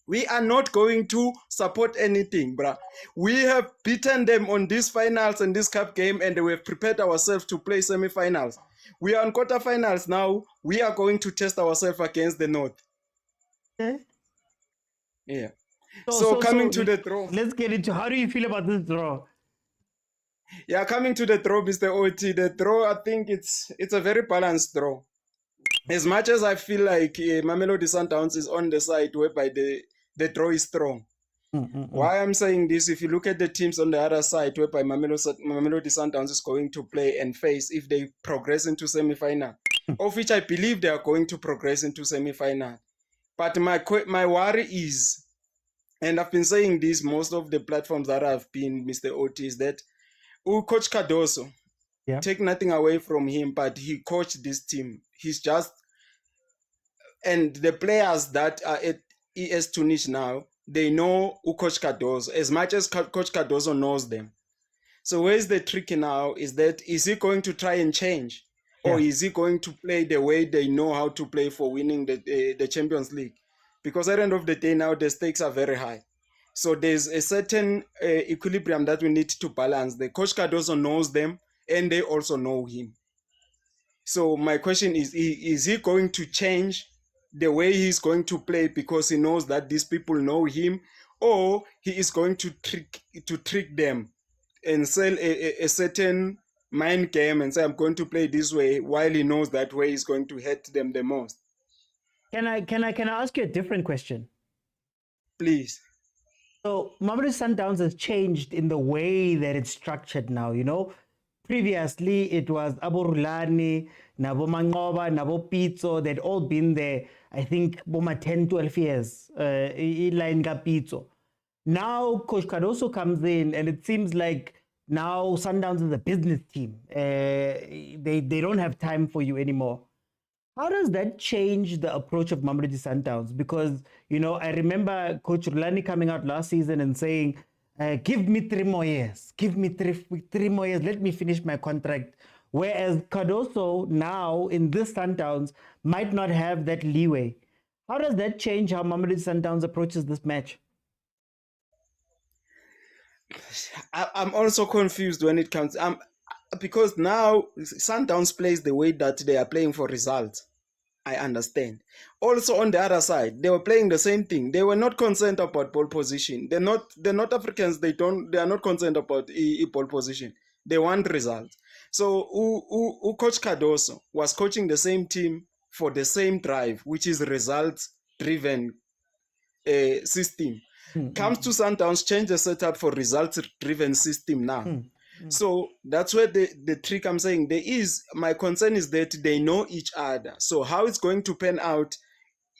We are not going to support anything, bruh. We have beaten them on these finals and this cup game, and we have prepared ourselves to play semi-finals. We are on quarterfinals now. We are going to test ourselves against the North. Okay. Yeah. So coming to the draw. Let's get into how do you feel about this draw? Yeah, coming to the draw, Mr. OT. The draw, I think it's a very balanced draw. As much as I feel like Mamelodi Sundowns is on the side whereby the draw is strong. Why I'm saying this, if you look at the teams on the other side whereby Mamelodi Sundowns is going to play and face if they progress into semi-final, of which I believe they are going to progress into semi-final. But my worry is, and I've been saying this most of the platforms that I've been, Mr. OT, is that Coach Cardoso, take nothing away from him, but he coached this team. He's just, and the players that are at ES Tunis now, they know Coach Cardoso as much as Coach Cardoso knows them. So where's the trick now is that, is he going to try and change? Or is he going to play the way they know how to play for winning the Champions League? Because at the end of the day now, the stakes are very high. So there's a certain equilibrium that we need to balance. The Coach Cardoso knows them, and they also know him. So my question is he going to change the way he's going to play because he knows that these people know him, or he is going to trick them and sell a certain mind game and say, I'm going to play this way, while he knows that way is going to hurt them the most? Can I ask you a different question? Please. So Mamelodi Sundowns has changed in the way that it's structured now, you know. Previously, it was Abo Rulani, Nabo Mangoba, Nabo Pitso. They'd all been there, I think, Boma 10, 12 years. Pitso. Now, Coach Cardoso comes in, and it seems like now Sundowns is a business team. They don't have time for you anymore. How does that change the approach of Mamelodi Sundowns? Because, you know, I remember Coach Rulani coming out last season and saying, give me 3 more years. Give me three more years. Let me finish my contract. Whereas Cardoso now in this Sundowns might not have that leeway. How does that change how Mamelodi Sundowns approaches this match? I'm also confused when it comes... because now Sundowns plays the way that they are playing for results. I understand. Also on the other side, they were playing the same thing. They were not concerned about ball position. The North Africans, they are not concerned about ball position. They want results. So Coach Cardoso was coaching the same team for the same drive, which is results driven system. Comes to Sundowns, change the setup for results driven system now. So that's where the trick I'm saying there is. My concern is that they know each other. So how it's going to pan out,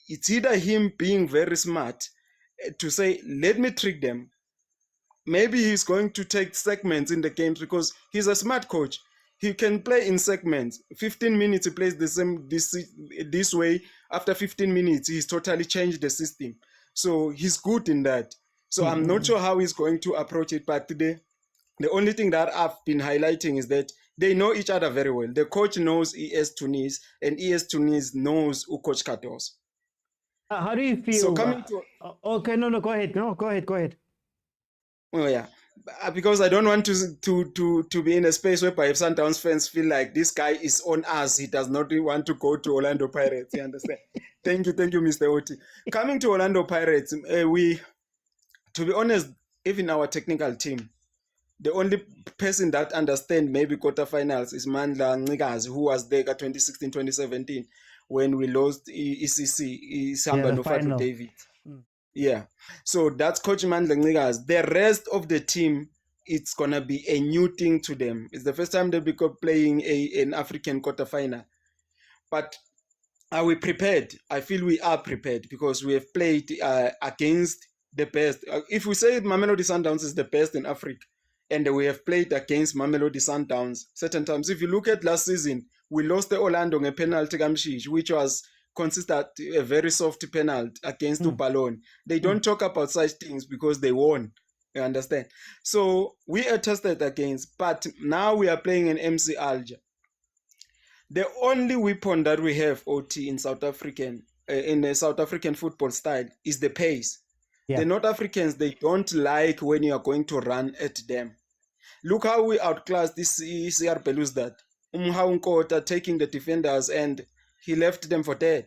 it's either him being very smart to say, let me trick them. Maybe he's going to take segments in the games because he's a smart coach. He can play in segments. 15 minutes he plays the same this way. After 15 minutes, he's totally changed the system. So he's good in that. So I'm not sure how he's going to approach it, but today, the only thing that I've been highlighting is that they know each other very well. The coach knows ES Tunis, and ES Tunis knows Coach Cardoso. How do you feel? So coming to... okay, no, go ahead. No, go ahead. Oh yeah, because I don't want to be in a space where if Sundowns fans feel like this guy is on us, he does not want to go to Orlando Pirates. You understand? Thank you, Mr. Oti. Coming to Orlando Pirates, to be honest, even our technical team, the only person that understands maybe quarterfinals is Mandla Ncikazi, who was there at 2016-2017 when we lost ECC, Isamba Nofatu David. Yeah. So that's Coach Mandla Ncikazi. The rest of the team, it's going to be a new thing to them. It's the first time they'll be playing an African quarterfinal. But are we prepared? I feel we are prepared because we have played against the best. If we say Mamelodi Sundowns is the best in Africa, and we have played against Mamelodi Sundowns certain times. If you look at last season, we lost the Orlando nge penalty kamshishi, which was considered a very soft penalty against Upalon. They don't talk about such things because they won. You understand? So we are tested against, but now we are playing in MC Alger. The only weapon that we have, OT, in the South African football style is the pace. Yeah. The North Africans, they don't like when you are going to run at them. Look how we outclassed this CR Belouizdad. Nkota taking the defenders and he left them for dead.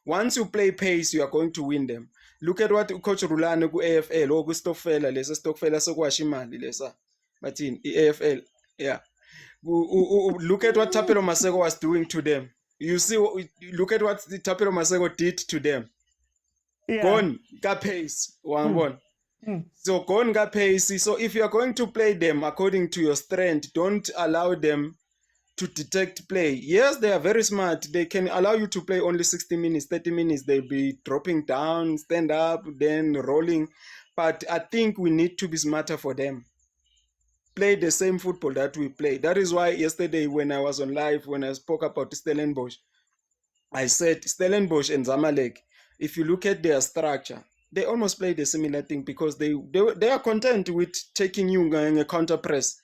Once you play pace, you are going to win them. Look at what Coach Rulani ku AFL or Stokfela lesa Stokfela sokwashimali lesa. But in AFL, yeah. Look at what Tapelo Masego was doing to them. You see, look at what the Tapelo Masego did to them. Yeah. Gone, got pace, one. So gone, got pace. So if you are going to play them according to your strength, don't allow them to detect play. Yes, they are very smart. They can allow you to play only 60 minutes, 30 minutes. They'll be dropping down, stand up, then rolling. But I think we need to be smarter for them. Play the same football that we play. That is why yesterday when I was on live, when I spoke about Stellenbosch, I said Stellenbosch and Zamalek, if you look at their structure, they almost play the similar thing because they are content with taking you in a counter press.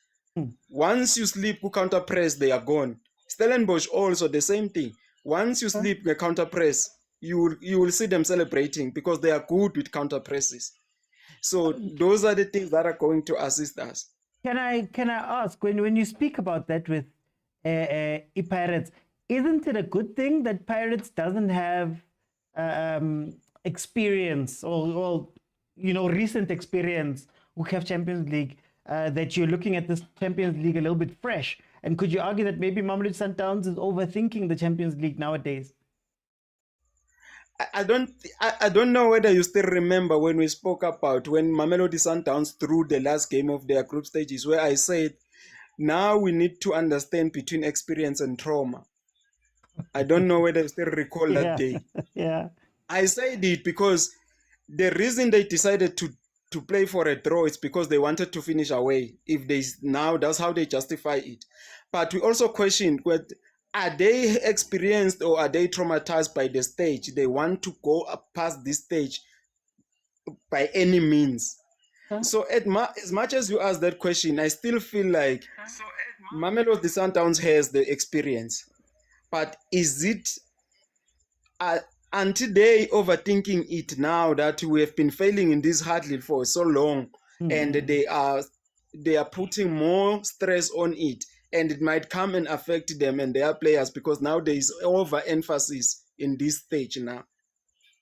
Once you sleep with counter press, they are gone. Stellenbosch also the same thing. Once you sleep with counter press, you will see them celebrating because they are good with counter presses. So those are the things that are going to assist us. Can I ask, when you speak about that with Pirates, isn't it a good thing that Pirates doesn't have experience or recent experience with CAF Champions League, that you're looking at this Champions League a little bit fresh? And could you argue that maybe Mamelodi Sundowns is overthinking the Champions League nowadays? I don't know whether you still remember when we spoke about when Mamelodi Sundowns threw the last game of their group stages, where I said, now we need to understand between experience and trauma. I don't know whether you still recall that day. Yeah. I said it because the reason they decided to play for a draw is because they wanted to finish away. That's how they justify it. But we also questioned, are they experienced or are they traumatized by the stage? They want to go past this stage by any means. So as much as you ask that question, I still feel like Mamelodi Sundowns has the experience. But is it until they overthinking it now that we have been failing in this hurdle for so long, and they are putting more stress on it, and it might come and affect them and their players because now there is overemphasis in this stage now.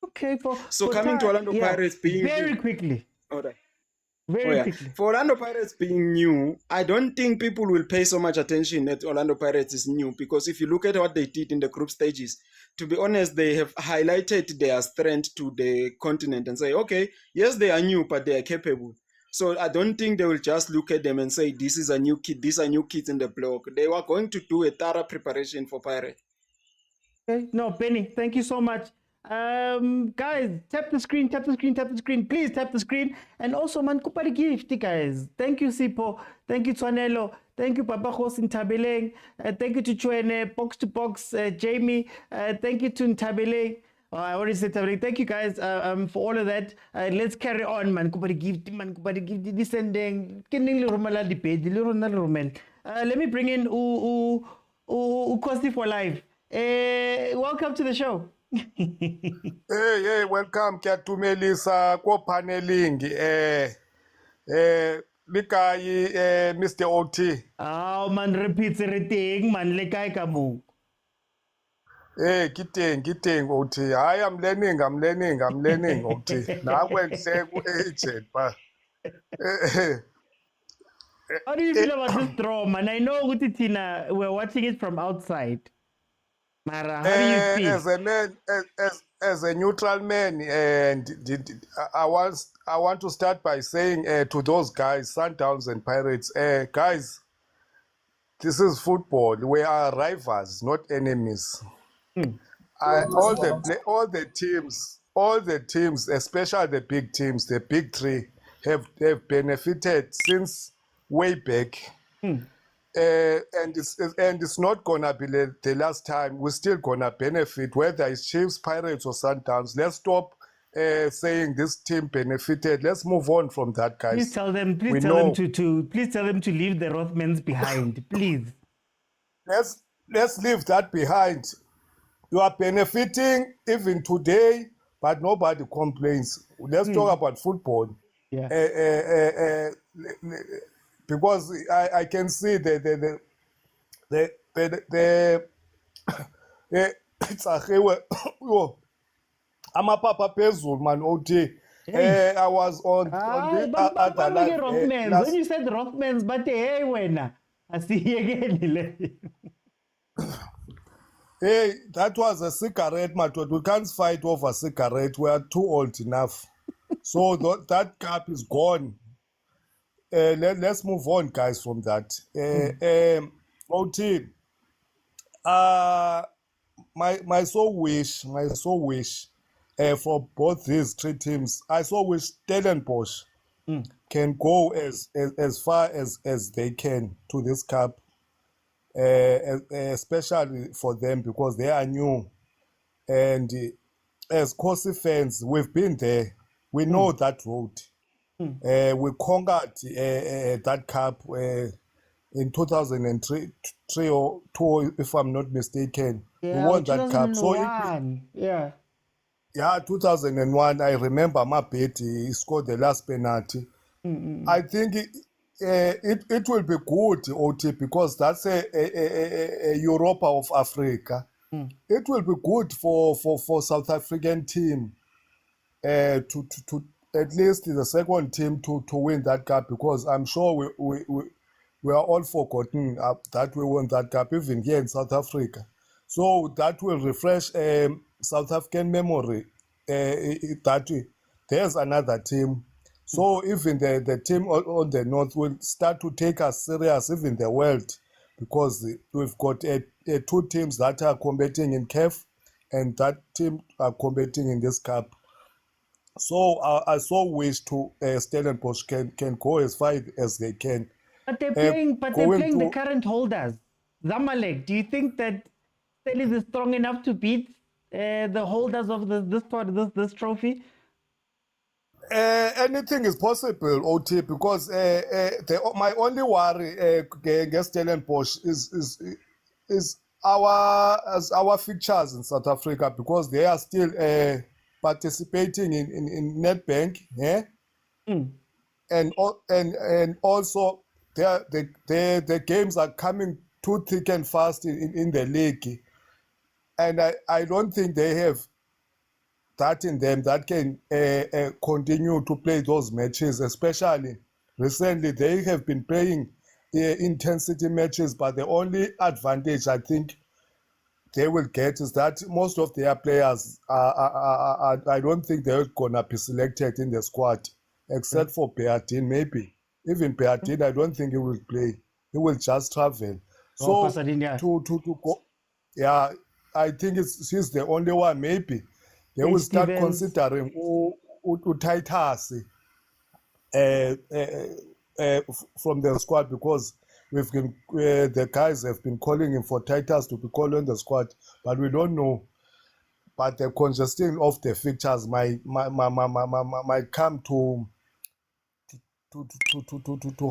Okay. So coming to Orlando Pirates being very quickly. All right. Quickly. For Orlando Pirates being new, I don't think people will pay so much attention that Orlando Pirates is new, because if you look at what they did in the group stages, to be honest, they have highlighted their strength to the continent and say, okay, yes, they are new, but they are capable. So I don't think they will just look at them and say, this is a new kid, these are new kids in the block. They were going to do a thorough preparation for Pirates. Okay. No, Benny, thank you so much. Guys, tap the screen, please tap the screen. And also, man, kupari gift, guys. Thank you, Sipo. Thank you, Twanelo. Thank you, Papa Hosin Tabeleng. Thank you to Chwene, Box to Box, Jamie. Thank you to Ntabeleng. I already said Tabeleng. Thank you, guys, for all of that. Let's carry on, man. Kupari gift, descending. Let me bring in Kosti for live. Welcome to the show. Hey, welcome. Kyatumelisa ko paneling. Likai, Mr. OT. Oh, man, repeats everything, man. Likai kamu. Hey, kiteng, OT. I'm learning, OT. Now when say agent, but. How do you feel about this draw, man? I know Utitina, we're watching it from outside. Mara, how do you feel? As a man, as a neutral man, and I want to start by saying to those guys, Sundowns and Pirates, guys, this is football. We are rivals, not enemies. All the teams, especially the big teams, the big three, have benefited since way back. and it's not gonna be the last time. We're still gonna benefit, whether it's Chiefs, Pirates, or Sundowns. Let's stop saying this team benefited. Let's move on from that, guys. Please tell them. Please We tell know. them please tell them to leave the Rothmans behind. Please. Let's leave that behind. You are benefiting even today, but nobody complains. Let's talk about football. Yeah. Because I can see the it's a amapapa phezulu man OT. I was on the other line. Rothmans. When you said Rothmans, but hey, when I see you again. Hey, that was a cigarette, Matod. We can't fight over cigarette. We are too old enough. So that cup is gone. Let's move on, guys, from that. OT, my so wish for both these three teams. I so wish Stellenbosch can go as far as they can to this cup. Especially for them because they are new, and as Khosi fans, we've been there. We know that road. We conquered that cup in 2003 or 2, if I'm not mistaken. Yeah, we won that cup. So yeah, 2001. I remember Mabeti, he scored the last penalty. I think it will be good, OT, because that's a Europa of Africa. It will be good for South African team to at least the second team to win that cup, because I'm sure we are all forgotten that we won that cup even here in South Africa. So that will refresh South African memory that there's another team. So even the team on the north will start to take us serious, even the world, because we've got 2 teams that are competing in CAF, and that team are competing in this cup. So I so wish to Stellenbosch can go as far as they can. But they're playing. The current holders, Zamalek. Do you think that Stellenbosch is strong enough to beat the holders of this trophy? Anything is possible, OT, because my only worry against Stellenbosch is our fixtures in South Africa, because they are still participating in Nedbank, and also the games are coming too thick and fast in the league, and I don't think they have that in them that can continue to play those matches. Especially recently, they have been playing intensity matches, but the only advantage I think they will get is that most of their players I don't think they're gonna be selected in the squad, except for Beatin, maybe. Even Beatin, I don't think he will play. He will just travel. So to go, yeah, I think she's the only one, maybe. They will start considering Titus from the squad, because the guys have been calling him for Titus to be called on the squad, but we don't know. But the congestion of the fixtures might come to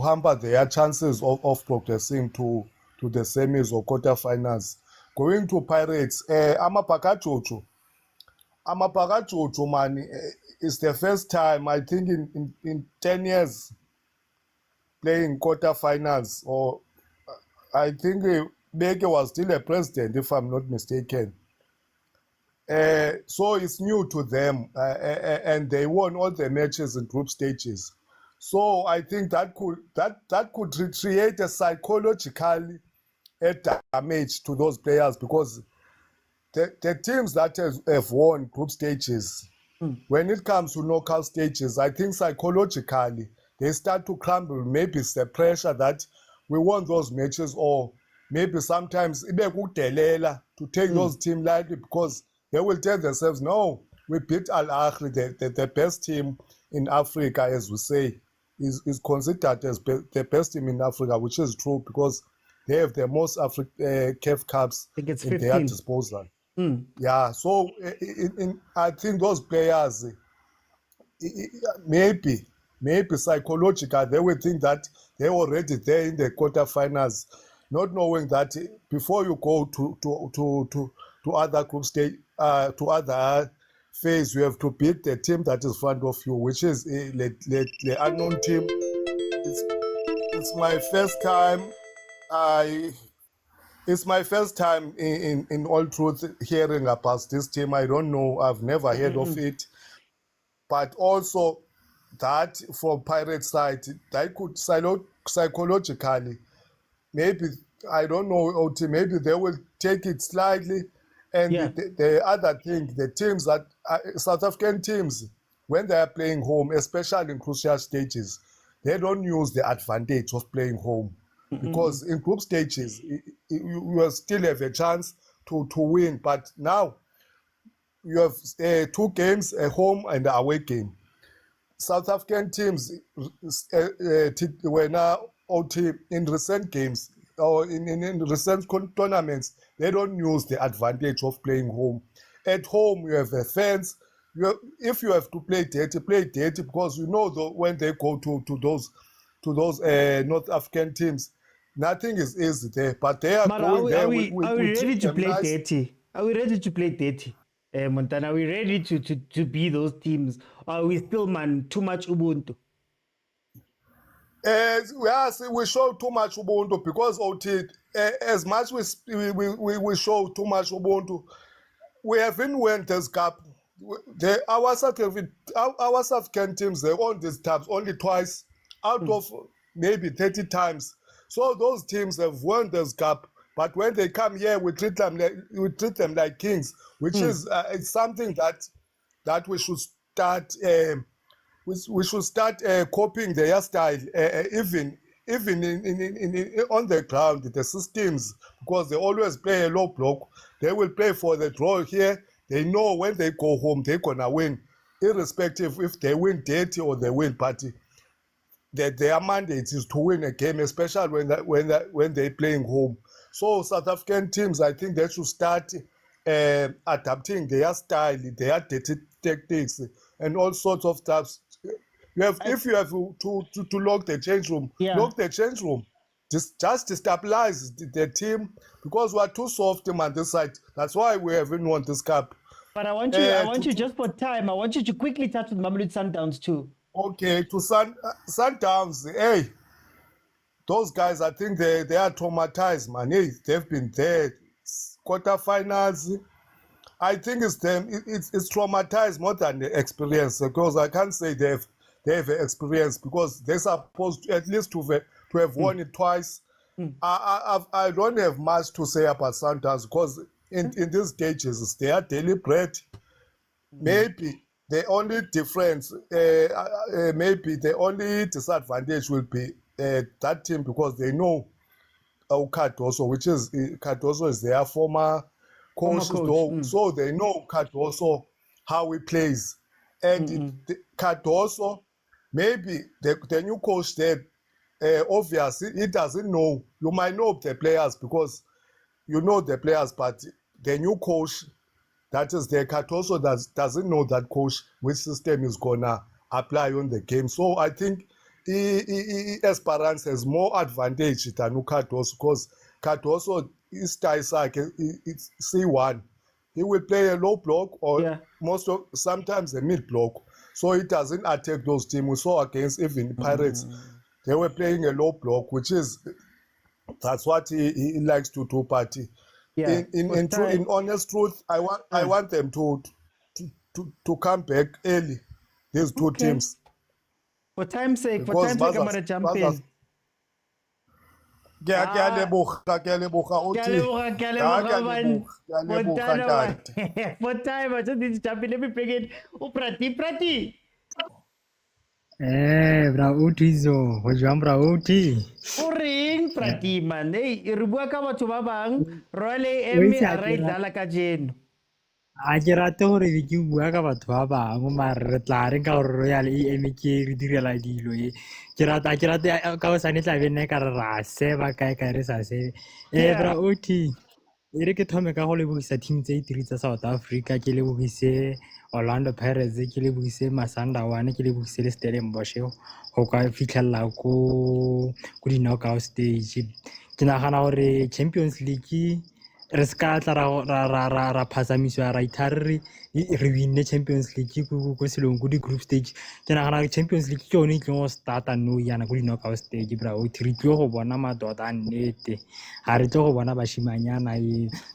hamper their chances of progressing to the semis or quarterfinals. Going to Pirates, Amapakajojo, man, it's the first time, I think, in 10 years playing quarterfinals. Or I think Beke was still a president, if I'm not mistaken. So it's new to them, and they won all the matches in group stages. So I think that could create a psychological damage to those players, because the teams that have won group stages, when it comes to knockout stages, I think psychologically they start to crumble. Maybe it's the pressure that we won those matches, or maybe sometimes to take those teams lightly, because they will tell themselves, no, we beat Ahly, the best team in Africa, as we say, is considered as the best team in Africa, which is true, because they have the most CAF Cups I think it's in their 15. disposal. Yeah, so I think those players, maybe psychological, they will think that they're already there in the quarterfinals, not knowing that before you go to other group stage, to other phase, you have to beat the team that is in front of you, which is the unknown team. It's my first time. It's my first time in all truth hearing about this team. I don't know. I've never heard of it. But also that from Pirates side, they could psychologically, maybe, I don't know, OT, maybe they will take it slightly. And the other thing, the teams that, South African teams, when they are playing home, especially in crucial stages, they don't use the advantage of playing home. Because in group stages, you will still have a chance to win. But now, you have 2 games, a home and an away game. South African teams were now OT in recent games or in recent tournaments, they don't use the advantage of playing home. At home, you have the fans. If you have to play dirty because you know when they go to those North African teams, nothing is easy there. But they are going there. Are we ready to play dirty? Are we ready to play dirty? Montana, are we ready to be those teams? Or are we still, too much Ubuntu? We show too much Ubuntu because as much we show too much Ubuntu, we haven't won this cup. Our South African teams, they won these cups only twice out of maybe 30 times. So those teams have won this cup. But when they come here, we treat them like kings, which is it's something that we should start. We should start copying their style, even on the ground, the systems, because they always play a low block. They will play for the draw here. They know when they go home, they're gonna win, irrespective if they win dirty or they win party. Their mandate is to win a game, especially when they're playing home. So South African teams, I think they should start adapting their style, their tactics, and all sorts of stuff. If you have to lock the change room, lock the change room. Just destabilize the team because we are too soft on this side. That's why we haven't won this cup. But I want you just for time. I want you to quickly touch with Mamelodi Sundowns too. Okay, to Sundowns, hey, those guys, I think they are traumatized, man. Hey, they've been there, quarterfinals. I think it's them. It's traumatized more than the experience because I can't say they have experience because they're supposed to, at least to have won it twice. I don't have much to say about Sundowns because in these stages they are deliberate. Maybe the only difference, maybe the only disadvantage will be that team because they know Cardoso, which is Cardoso is their former coach. So they know Cardoso, how he plays. And Cardoso, maybe the new coach there, obviously, he doesn't know. You might know the players because you know the players, but the new coach, that is the Cardoso, doesn't know that coach, which system is going to apply on the game. So I think Esperance has more advantage than Cardoso because Cardoso, his style it's C1. He will play a low block or sometimes a mid block. So he doesn't attack those teams. We saw against even Pirates. They were playing a low block, that's what he likes to do, but in honest truth, I want them to come back early, these two teams. For time's sake, I'm going to jump in. For time, I just need to jump in. Let me bring it. Prati. Bra utizo, hojam bra uti. Ring Prati man. Hey, irubua ka batho ba bang. Royal AM a right dala ka jeno. a ke rate gore ke bua ka batho ba bangwe mare re tla reng ka gore royal e eme ke re direla dilo e ke rata ka o sane tla bene ka re ra seba kae re sa sebe bra oti e re ke thome ka go lebogisa team tse 3 tsa South Africa ke lebogise Orlando Pirates ke lebogise Sundowns ke lebogise le Stellenbosch go ka fitlhella ko di knockout stage ke nagana gore Champions League re ska tla ra phasamiswa ra ithare re winne Champions League go selong go di group stage ke nagana Champions League ke yone e tlo starta no yana go di knockout stage bra o re tlo go bona madota nnete ha re tlo go bona bashimanyana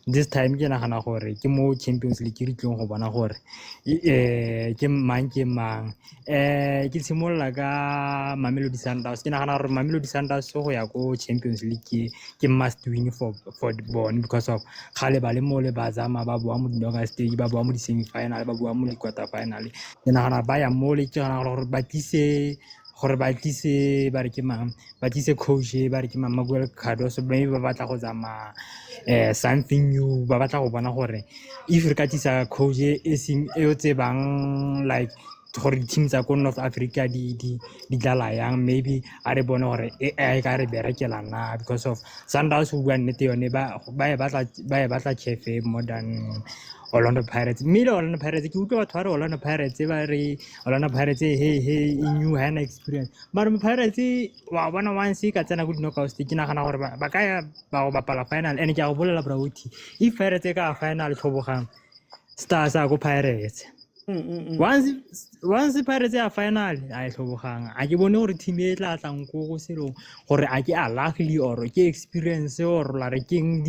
this time ke nagana gore ke mo Champions League re tlo go bona gore ke mang ke simolola ka Mamelodi Sundowns ke nagana gore Mamelodi Sundowns go ya go Champions League ke must win for the born because of khale ba le mo le ba zama ba boa mo di-knockout stage ba boa mo di-semi final ba boa mo di-quarter final ke nagana ba ya mo le ke nagana gore ba tlise ba re ke mang ba tlise coach ba re ke mang Maguel Cardoso maybe ba batla go zama something new ba batla go bona gore if re ka tlisa coach e o tsebang like gore team tsa ko North Africa di dlala yang maybe a re bone gore e ka re berekela na because of Sundowns o bua nnete yone ba e batla chef more than Orlando Pirates Orlando Pirates ke utlwa batho ba re Orlando Pirates hey new hand experience but Pirates wa bona once ka tsena go di-knockout stage ke nagana gore ba ka ya ba go bapala final and ke a go bolela Braoti if Pirates ka final tlhobogang Stars a go Pirates once Pirates ya final a tlhobogang a ke bone gore team e tla tlang go selo gore a ke a luckily or ke experience or la re keng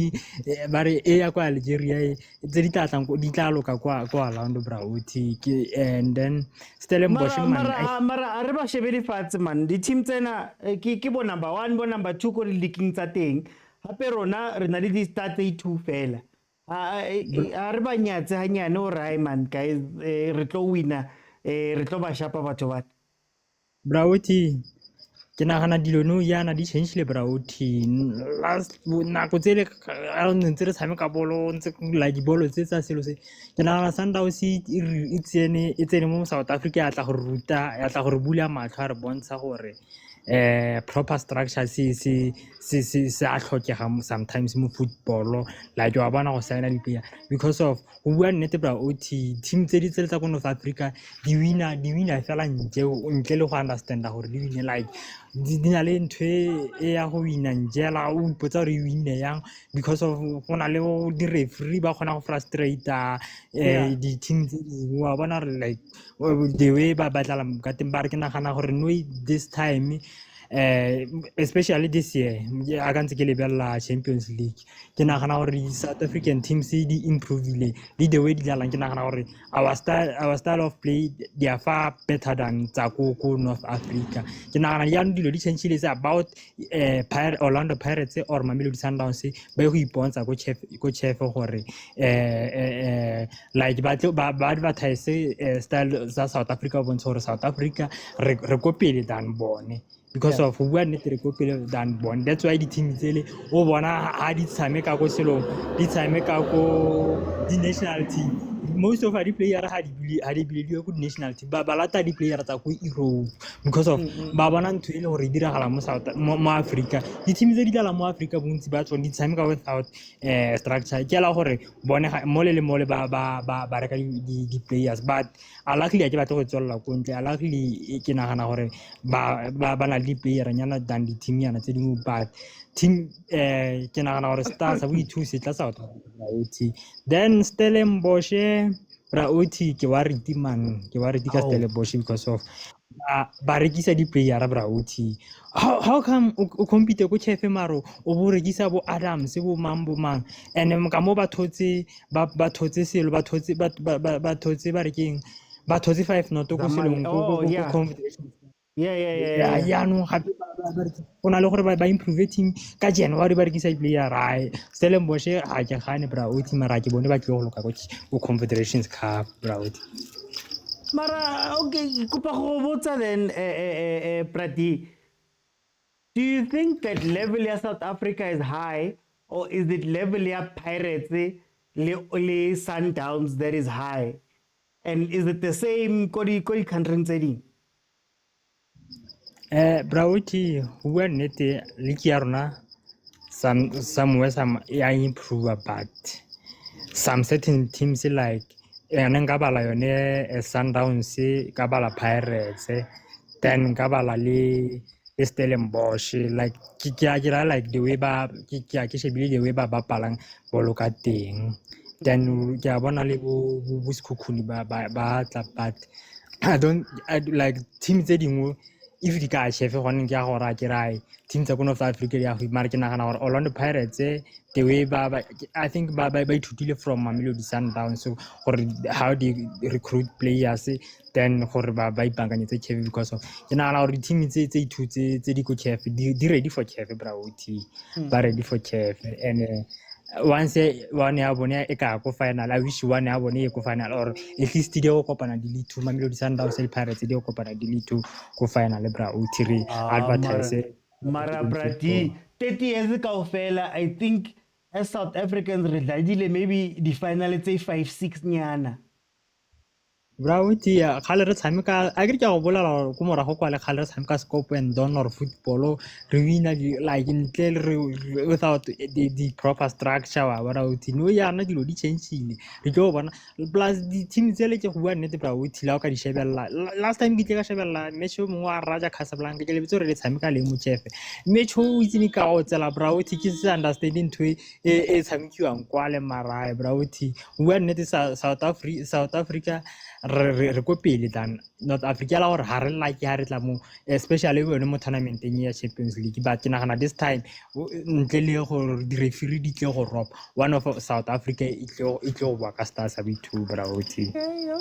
ba re e ya kwa Algeria tse di tla tlang di tla loka kwa Orlando Braoti and then Stellenbosch mara re ba shebe difatse man di team tsena ke bo number 1 bo number 2 ko di leaking tsa teng hape rona re na le di start 2 fela a re ba nyatse hanyane o rai man guys re tlo wina re tlo ba shapa batho ba Braoti ke nagana dilo no yana di change le Braoti last nako tsele a ntse re tshameka bolo ntse la di bolo tse tsa selo se ke nagana Sundowns e tsene mo South Africa ya tla go ruta ya tla go re bula matlho re bontsha gore proper structure se a tlhokega sometimes mo football like wa bona go signa di-player because of go bua nnete Braoti team tse di tsa ko North Africa di wina fela ntle le go understanda gore di wine like di na le ntho e ya go wina njela o ipotsa gore e wine yang because of go na le di-referee ba kgona go frustrata di-team tse dingwe wa bona like the way ba batla ka teng ba re ke nagana gore no this time especially this year a ka ntse ke lebelela Champions League ke nagana gore South African teams di improvile le the way di dlalang ke nagana gore our style of play they are far better than tsa ko North Africa ke nagana ya dilo di change about Orlando Pirates or Mamelodi Sundowns ba go ipontsha go chef gore like ba advertise style za South Africa bontsha gore South Africa re go pele than bone because of we are not recopiling than born. That's why the team is really bona ha di tshameka go selo di tshameka go di national team most of the players had the good national team ba lata di players tsa go Europe because of ba bona ntho ile gore dira gala mo Africa di team tse di dala mo Africa bontsi ba tsone di tshameka without structure ke la gore bone mole le mole ba reka di players but luckily a ke batla go tswella go ntle luckily ke nagana gore ba na di player nyana than di team yana tse dingwe but team ke nagana gore Stars a boithuse tla South Africa then Stellenbosch Braoti ke wa riti ka Stellenbosch because of ba rekisa di player Braoti how come o compete go chef maro o bo rekisa bo Adams bo mambo mang and ka mo ba thotse selo ba thotse ba rekeng ba thotse 5 not go selong go competition ya no gape ona le gore ba improve team ka January ba rekisa player ai Stellenbosch ha ke gane Braoti mara ke bone ba tlo go loka go Confederations Cup Braoti mara okay kupa go botsa then Prati do you think that level ya South Africa is high or is it level ya Pirates le Sundowns that is high? And is it the same kodi country setting? Brauti, who were net Likiarna, somewhere some improve, but some certain teams like Nangabala yone Sundowns, Kabala Pirates, then Kabala le Stellenbosch, like Kikiagira, like the Weber, Kikiakishi, the Weber Bapalang, Bolokating. Then Jabana Libu Kukuni, but I like teams that if the guy chef on Gahora teams are going to Africa, we marking our Orlando Pirates, the way I think by to deal from Mamelodi Sundowns, so or how they recruit players, then for by Bangani chef because of our team is a good chef, they ready for chef, brauti, but ready for chef and once one abone eka ko final I wish one abone ko final or at least dio ko pana delete to Mamelodi Sundowns Pirates dio ko pana delete to ko final bra utiri advertise Mara brati 30 years kaofela I think as South Africans redladile maybe the final let's say 5-6 nyana. Brauti khale re tshameka a ke go bolela go mora go kwa le khale re tshameka scope and donor football re wina like without the proper structure wa brauti no yana dilo di changile re go bona plus the team tsele ke go bua nnete brauti la ka di shebella last time ke ka shebella match mo wa Raja Casablanca ke le bitso re le tshameka le mo chef match o itsini ka o tsela brauti ke se understanding to e tshamekiwang kwa le marae brauti bua nnete South Africa re go pele than North Africa la gore ha re like ha re tla mo especially when mo tournament ya Champions League but ke nagana this time ntle le go di referee di tle go rob one of South Africa it go ba ka stars abi two brauti.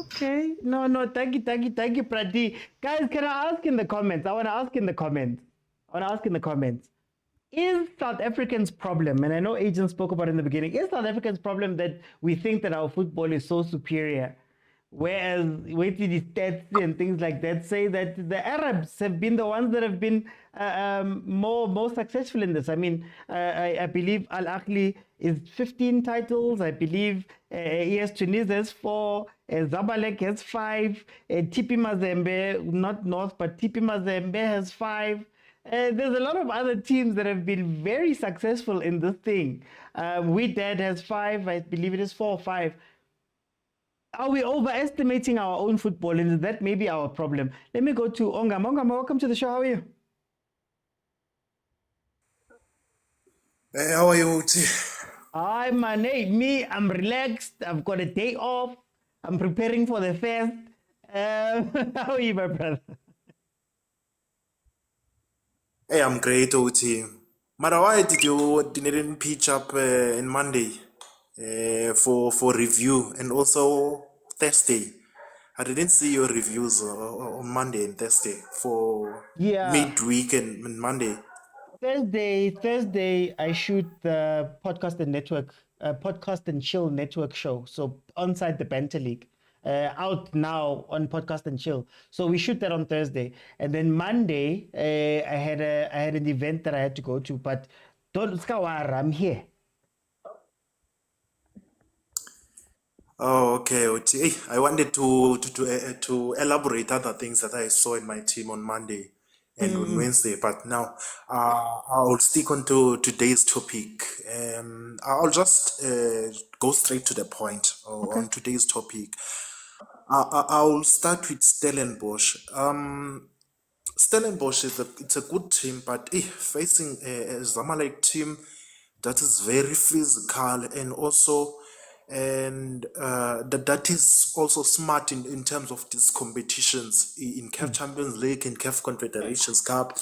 Okay no thank you Prati. Guys, can I ask in the comments? I want to ask in the comments, is South Africans' problem, and I know Agent spoke about it in the beginning, is South Africans' problem that we think that our football is so superior? Whereas waiting the stats and things like that say that the Arabs have been the ones that have been more successful in this. I mean, I believe Ahly is 15 titles. I believe ES Tunisia has 4. Zamalek has 5. TP Mazembe, not North, but TP Mazembe has 5. There's a lot of other teams that have been very successful in this thing. Dad has 5. I believe it is 4 or 5. Are we overestimating our own football? And is that maybe our problem? Let me go to Ongam. Ongam, welcome to the show. How are you? Hey, how are you, Uti? Hi, me, I'm relaxed. I've got a day off. I'm preparing for the fest. How are you, my brother? Hey, I'm great, Uti. Mara, why didn't pitch up on Monday for review and also Thursday? I didn't see your reviews on Monday and Thursday for midweek and Monday. Thursday, I shoot the podcast and chill network show. So Onside the Banter League, out now on podcast and chill. So we shoot that on Thursday, and then Monday, I had an event that I had to go to. But don't skawara, I'm here. Oh, okay. Hey, I wanted to elaborate other things that I saw in my team on Monday and on Wednesday, but now I'll stick on to today's topic. I'll just go straight to the point on today's topic. I'll start with Stellenbosch. Stellenbosch it's a good team, but facing a Zamalek team that is very physical and also that is also smart in terms of these competitions in CAF Champions League, in CAF Confederations Cup.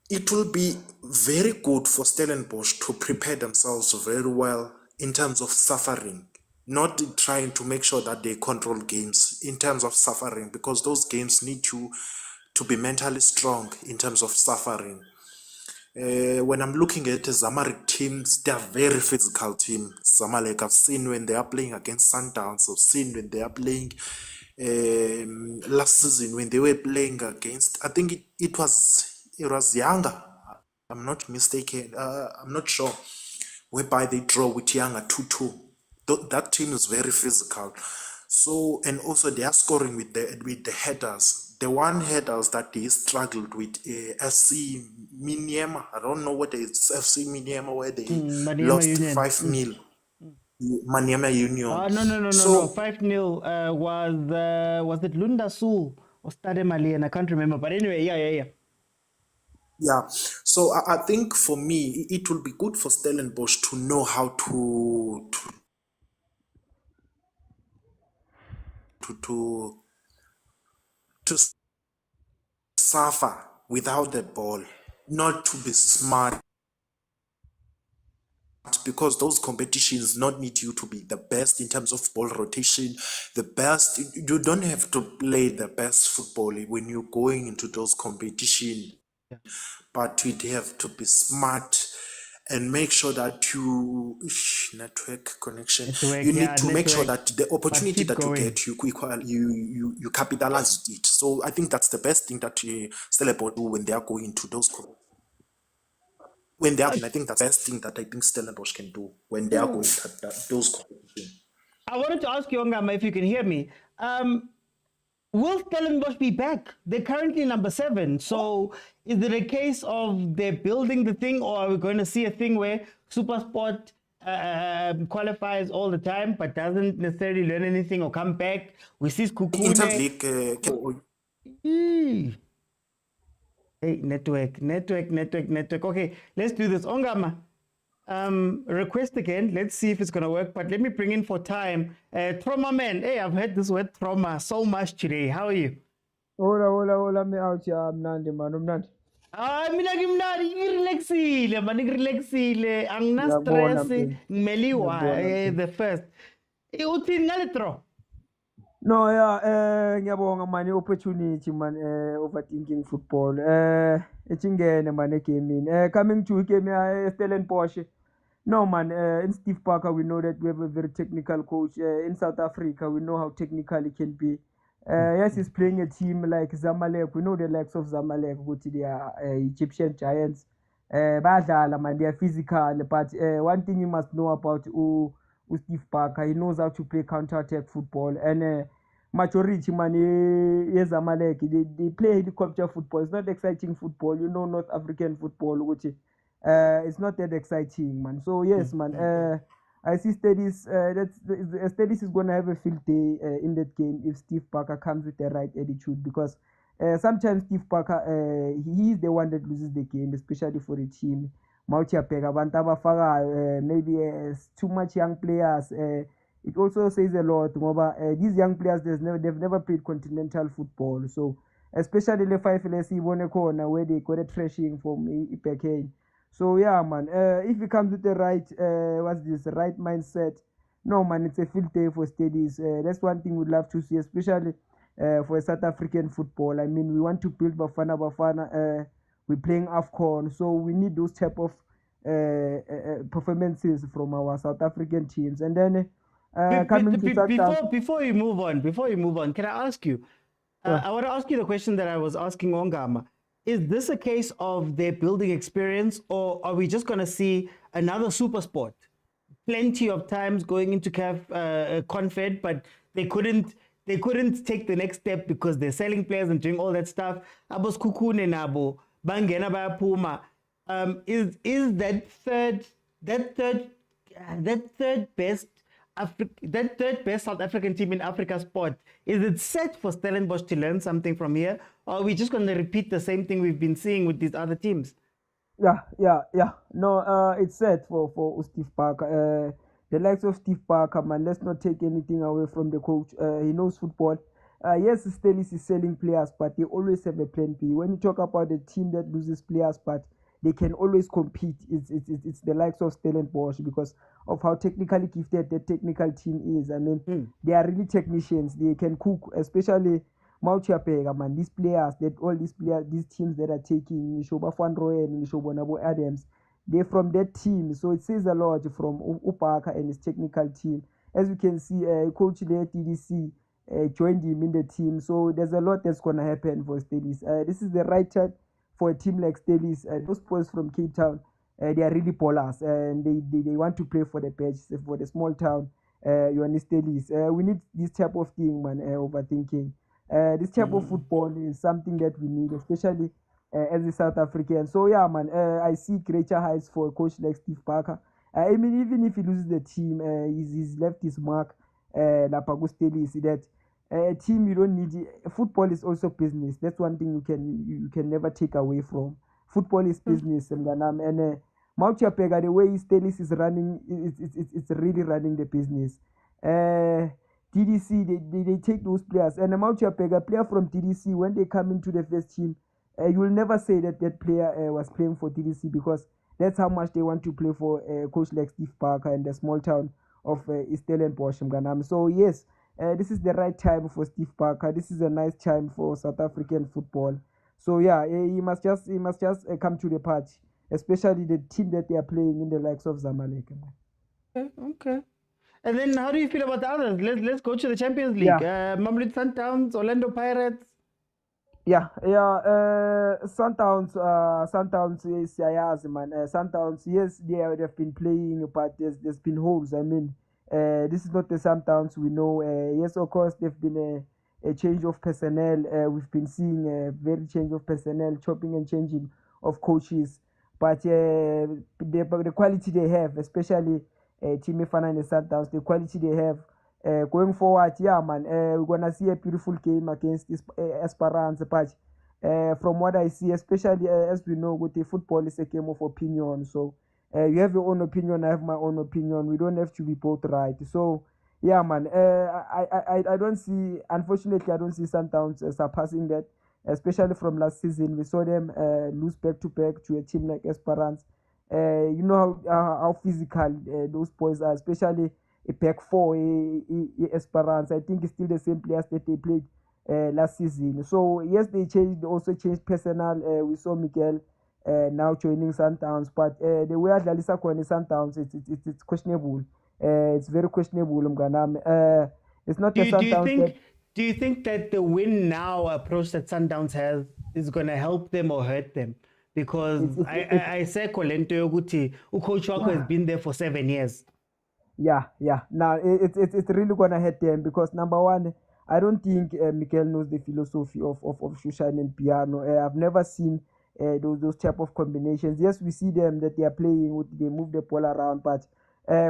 It will be very good for Stellenbosch to prepare themselves very well in terms of suffering, not trying to make sure that they control games in terms of suffering, because those games need you to be mentally strong in terms of suffering. When I'm looking at the Zamalek teams, they are very physical team. Zamalek, I've seen when they are playing against Sundowns. I've seen when they are playing last season when they were playing against. I think it was Younger. I'm not mistaken. I'm not sure. Whereby they draw with Younger 2-2. that team is very physical. So, and also they are scoring with the headers. The one headers that they struggled with, FC Miniema. I don't know what it's FC Miniema, where they Maniema lost Union. 5-0. Maniema Union. No. So 5-0 was it Lunda Sul or Stade Malien? I can't remember. But anyway, yeah. yeah, so I think for me it will be good for Stellenbosch to know how to suffer without the ball, not to be smart, because those competitions not need you to be the best in terms of ball rotation, the best. You don't have to play the best football when you're going into those competitions, but you have to be smart and make sure that you network connection. You need to make sure that the opportunity that you get, you capitalize it. So I think that's the best thing that Stellenbosch do when they are going to those. When they are, I think that's the best thing that I think Stellenbosch can do when they are going to those competitions. I wanted to ask you, Ongama, if you can hear me. Will Stellenbosch be back? They're currently number 7. So is it a case of they're building the thing, or are we going to see a thing where Supersport qualifies all the time but doesn't necessarily learn anything or come back? We see Kukune. Interleague. Hey, network. Okay, let's do this. Ongama, request again. Let's see if it's going to work. But let me bring in for time. Trauma man. Hey, I've heard this word trauma so much today. How are you? Hola, me out here. Mnandi, man, mnandi. Mina ngimnandi, ngirelaxile, man, ngirelaxile. Angina Ngiyabona, stress, mfethu. ngimeliwa, Ngiyabona, the first. Uthini ngale draw? No, yeah, ngiyabonga man, opportunity man, overthinking football. Echingene man, gaming. Coming to game here, Stellenbosch. No man, in Steve Parker we know that we have a very technical coach. In South Africa we know how technical he can be. Yes, he's playing a team like Zamalek. We know the likes of Zamalek, which they are Egyptian giants. Badala man, they are physical. But one thing you must know about Steve Parker, he knows how to play counter-attack football. And majority man, yes, Zamalek, they play helicopter football. It's not exciting football, you know, North African football, which it's not that exciting, man. So yes, man. I see Steadies. Steadies is gonna have a field day in that game if Steve Parker comes with the right attitude, because sometimes Steve Parker he is the one that loses the game, especially for the team. Maybe too much young players. It also says a lot. These young players, they've never played continental football, so especially the 5 LSE Bonekona where they got a thrashing from Ipekane. So yeah, man. If it comes with the right, right mindset, no man, it's a field day for Steadies. That's one thing we'd love to see, especially for South African football. I mean, we want to build Bafana. We're playing AFCON, so we need those type of performances from our South African teams. And then before you move on, can I ask you? I want to ask you the question that I was asking Ongama. Is this a case of their building experience, or are we just going to see another super sport? Plenty of times going into CAF Confed, but they couldn't take the next step because they're selling players and doing all that stuff. Abos Kukune Nabo, Bangena Ba Puma. Is that third best South African team in Africa sport, is it set for Stellenbosch to learn something from here, or are we just going to repeat the same thing we've been seeing with these other teams? Yeah. No, it's set for Steve Parker. The likes of Steve Parker, man, let's not take anything away from the coach. He knows football. Yes, Stellis is selling players, but they always have a plan B. When you talk about a team that loses players, but they can always compete, it's the likes of Stellenbosch, because of how technically gifted the technical team is. I mean, they are really technicians. They can cook, especially Moutiapega, man. These teams that are taking Shoba Van Rooyen, Shobonabo Adams, they're from that team. So it says a lot from Upaka and his technical team. As you can see, coach there, TDC, joined him in the team. So there's a lot that's going to happen for Steadies. This is the right time for a team like Steadies. Those boys from Cape Town, they are really ballers, and they want to play for the badge, for the small town. you understand this. We need this type of thing, man. Overthinking. This type of football is something that we need, especially as a South African. So yeah, man. I see greater heights for a coach like Steve Barker. I mean, even if he loses the team, he's left his mark. Lapagusteli, that a team you don't need. Football is also business. That's one thing you can never take away from. Football is business, and Motsepe, the way Stellis is running, it's really running the business. TDC, they take those players, and Motsepe, a player from TDC, when they come into the first team, you will never say that player was playing for TDC, because that's how much they want to play for a coach like Steve Barker in the small town of Stellenbosch. So yes, this is the right time for Steve Barker. This is a nice time for South African football. So yeah, he must just come to the party, especially the team that they are playing in the likes of Zamalek. Okay. And then how do you feel about the others? Let's go to the Champions League. Yeah. Mamelodi Sundowns, Orlando Pirates. Sundowns is man. Sundowns, yes, they've been playing, but there's been holes. I mean, this is not the Sundowns we know. Yes, of course, there've been a change of personnel. We've been seeing a very change of personnel, chopping and changing of coaches. But the quality they have, especially Team Fana and the Sundowns, the quality they have. Going forward, yeah, man, we're gonna see a beautiful game against this Esperance. But from what I see, especially as we know, with the football is a game of opinion. So you have your own opinion, I have my own opinion. We don't have to be both right. So yeah, man, I don't see. Unfortunately, I don't see Sundowns surpassing that. Especially from last season, we saw them lose back to back to a team like Esperance. You know how physical those boys are, especially a back four, Esperance. I think it's still the same players that they played last season. So yes, they also changed personnel. We saw Miguel now joining Sundowns, but the way Adlalisa Kwane Sundowns, it's questionable. It's very questionable. It's not the Sundowns. Do you think that the win now approach that Sundowns has is going to help them or hurt them? Because I say Kolento Yoguti, coach Wako has been there for 7 years. Yeah. Now it's really gonna hurt them, because number one, I don't think Mikel knows the philosophy of Shushan and Piano. I've never seen those type of combinations. Yes, we see them that they are playing, they move the ball around, but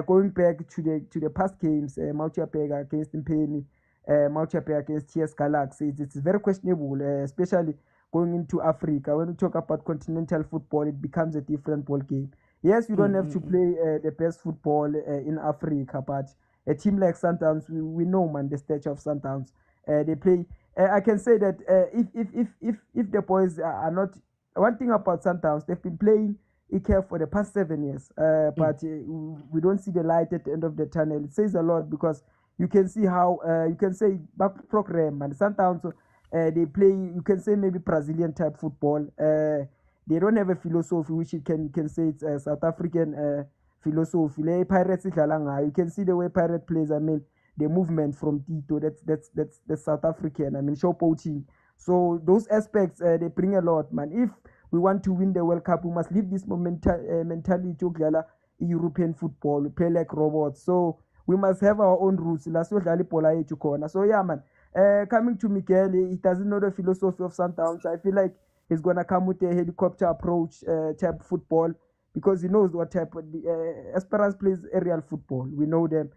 going back to the past games, Motsepe against Mpeni, Motsepe against TS Galaxy, it's very questionable, especially going into Africa. When we talk about continental football, it becomes a different ball game. Yes, you don't have to play the best football in Africa, but a team like Sundowns, we know, man, the stature of Sundowns. They play. I can say that if the boys are not, one thing about Sundowns, they've been playing ICAF for the past 7 years, but we don't see the light at the end of the tunnel. It says a lot, because you can see how you can say back program, and Sundowns they play. You can say maybe Brazilian type football. They don't have a philosophy, which you can say it's a South African philosophy. Pirates, you can see the way Pirate plays. I mean, the movement from Tito, that's South African. I mean, show poaching. So those aspects, they bring a lot, man. If we want to win the World Cup, we must leave this mentality to European football. We play like robots. So we must have our own roots. So yeah, man. Coming to Miguel, he doesn't know the philosophy of Sundowns. I feel like he's gonna come with a helicopter approach type football, because he knows what type of Esperance plays aerial football. We know them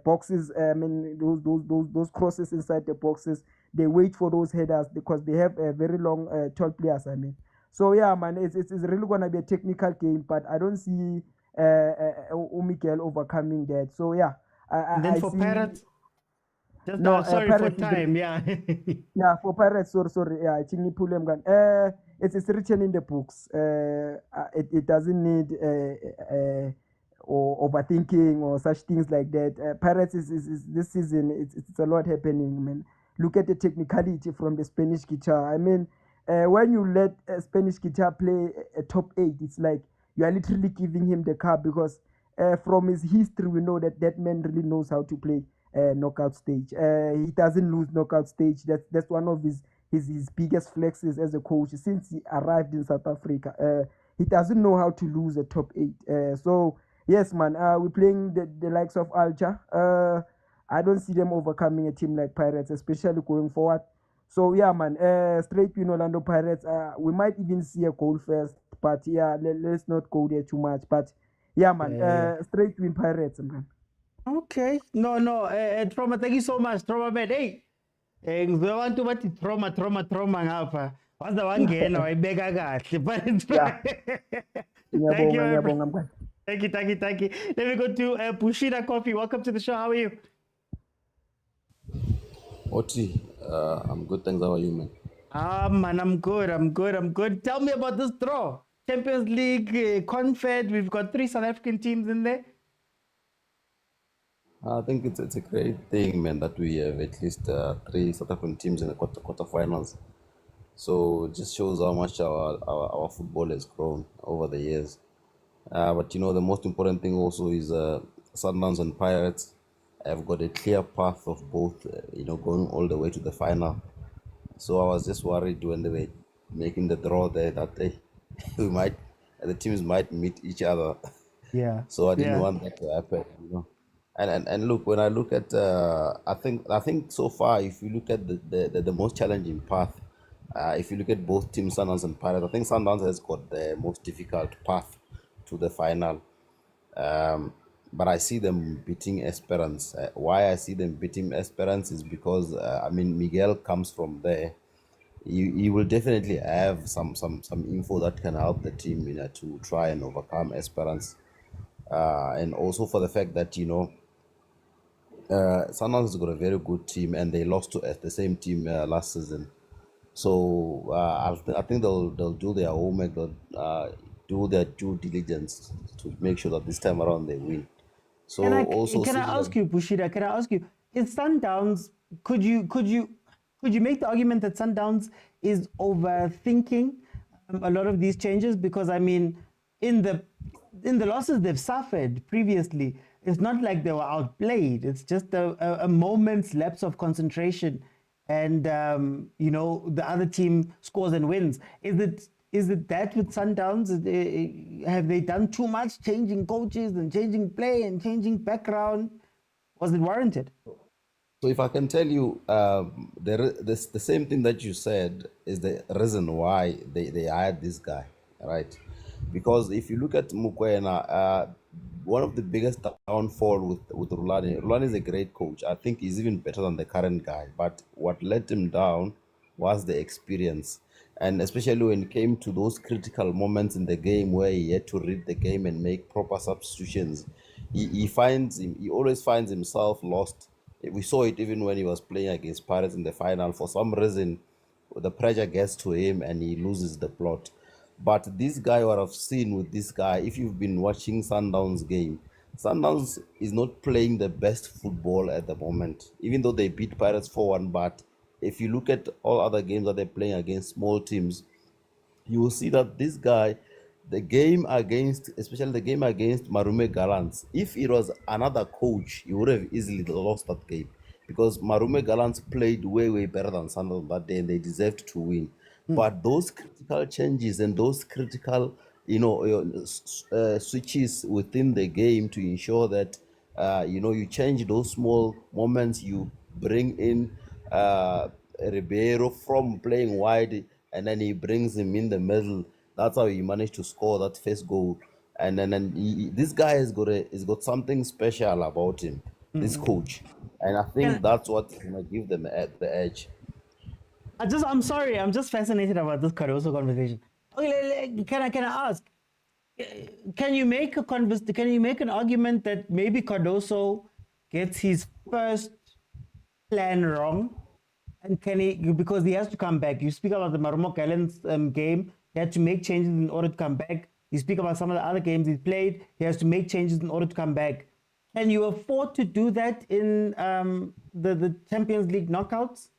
boxes. I mean, those crosses inside the boxes. They wait for those headers, because they have a very long, tall players. I mean, so yeah, man, it's really gonna be a technical game, but I don't see Miguel overcoming that. So yeah, I for see Pirates. Sorry for time, yeah. Yeah, for Pirates, sorry. Yeah, I think it's written in the books. It doesn't need or overthinking or such things like that. Pirates is this season. It's a lot happening, man. Look at the technicality from the Spanish guitar. I mean, when you let a Spanish guitar play a top 8, it's like you are literally giving him the cup, because from his history we know that man really knows how to play knockout stage. He doesn't lose knockout stage. That's one of his biggest flexes as a coach since he arrived in South Africa. He doesn't know how to lose a top 8. So yes, man. We're playing the likes of Alcha. I don't see them overcoming a team like Pirates, especially going forward. So yeah, man. Straight win Orlando Pirates. We might even see a goal first, but yeah, let's not go there too much. But yeah, man. Straight win Pirates, man. Okay. No, Trauma, thank you so much, Trauma man. Hey, ngizobantu bathi trauma ngapha. Waze wangena wayibeka kahle. But Yeah. thank you, my Ngiyabonga, bro. Thank you. Let me go to Pushida Coffee. Welcome to the show. How are you? Oti, I'm good, thanks. How are you, man? Man, I'm good. Tell me about this draw. Champions League, Confed. We've got 3 South African teams in there. I think it's a great thing, man, that we have at least 3 South African teams in the quarterfinals. So it just shows how much our football has grown over the years. But you know, the most important thing also is Sundowns and Pirates have got a clear path of both, going all the way to the final. So I was just worried when they were making the draw there that the teams might meet each other. Yeah. So I didn't want that to happen, And look, when I look at, I think so far, if you look at the most challenging path, if you look at both teams, Sundowns and Pirates, I think Sundowns has got the most difficult path to the final. But I see them beating Esperance. Why I see them beating Esperance is because Miguel comes from there. He will definitely have some info that can help the team, to try and overcome Esperance, and also for the fact that Sundowns has got a very good team and they lost to the same team last season. So I think they'll do their homework, they'll do their due diligence to make sure that this time around they win. So Can I ask you, Pushida? Can I ask you, is Sundowns? Could you make the argument that Sundowns is overthinking a lot of these changes? Because in the losses they've suffered previously, it's not like they were outplayed. It's just a moment's lapse of concentration, and the other team scores and wins. Is it that with Sundowns? Have they done too much, changing coaches and changing play and changing background? Was it warranted? So if I can tell you, the same thing that you said is the reason why they hired this guy, right? Because if you look at Mokwena, one of the biggest downfall with Rulani is a great coach. I think he's even better than the current guy. But what let him down was the experience. And especially when it came to those critical moments in the game where he had to read the game and make proper substitutions, he always finds himself lost. We saw it even when he was playing against Pirates in the final. For some reason, the pressure gets to him and he loses the plot. But this guy, what I've seen with this guy, if you've been watching Sundowns game, Sundowns is not playing the best football at the moment, even though they beat Pirates 4-1. But if you look at all other games that they're playing against small teams, you will see that this guy, especially the game against Marume Gallants, if it was another coach, he would have easily lost that game, because Marume Gallants played way better than Sundowns that day and they deserved to win. But those critical changes and those critical switches within the game to ensure that you change those small moments, you bring in Ribeiro from playing wide and then he brings him in the middle. That's how he managed to score that first goal. And then this guy has got something special about him, this coach. And I think that's what's gonna give them the edge. I'm sorry, I'm just fascinated about this Cardoso conversation. Okay, can I ask? Can you make an argument that maybe Cardoso gets his first plan wrong, and because he has to come back? You speak about the Marumo Gallants game. He had to make changes in order to come back. You speak about some of the other games he's played. He has to make changes in order to come back. Can you afford to do that in the Champions League knockouts?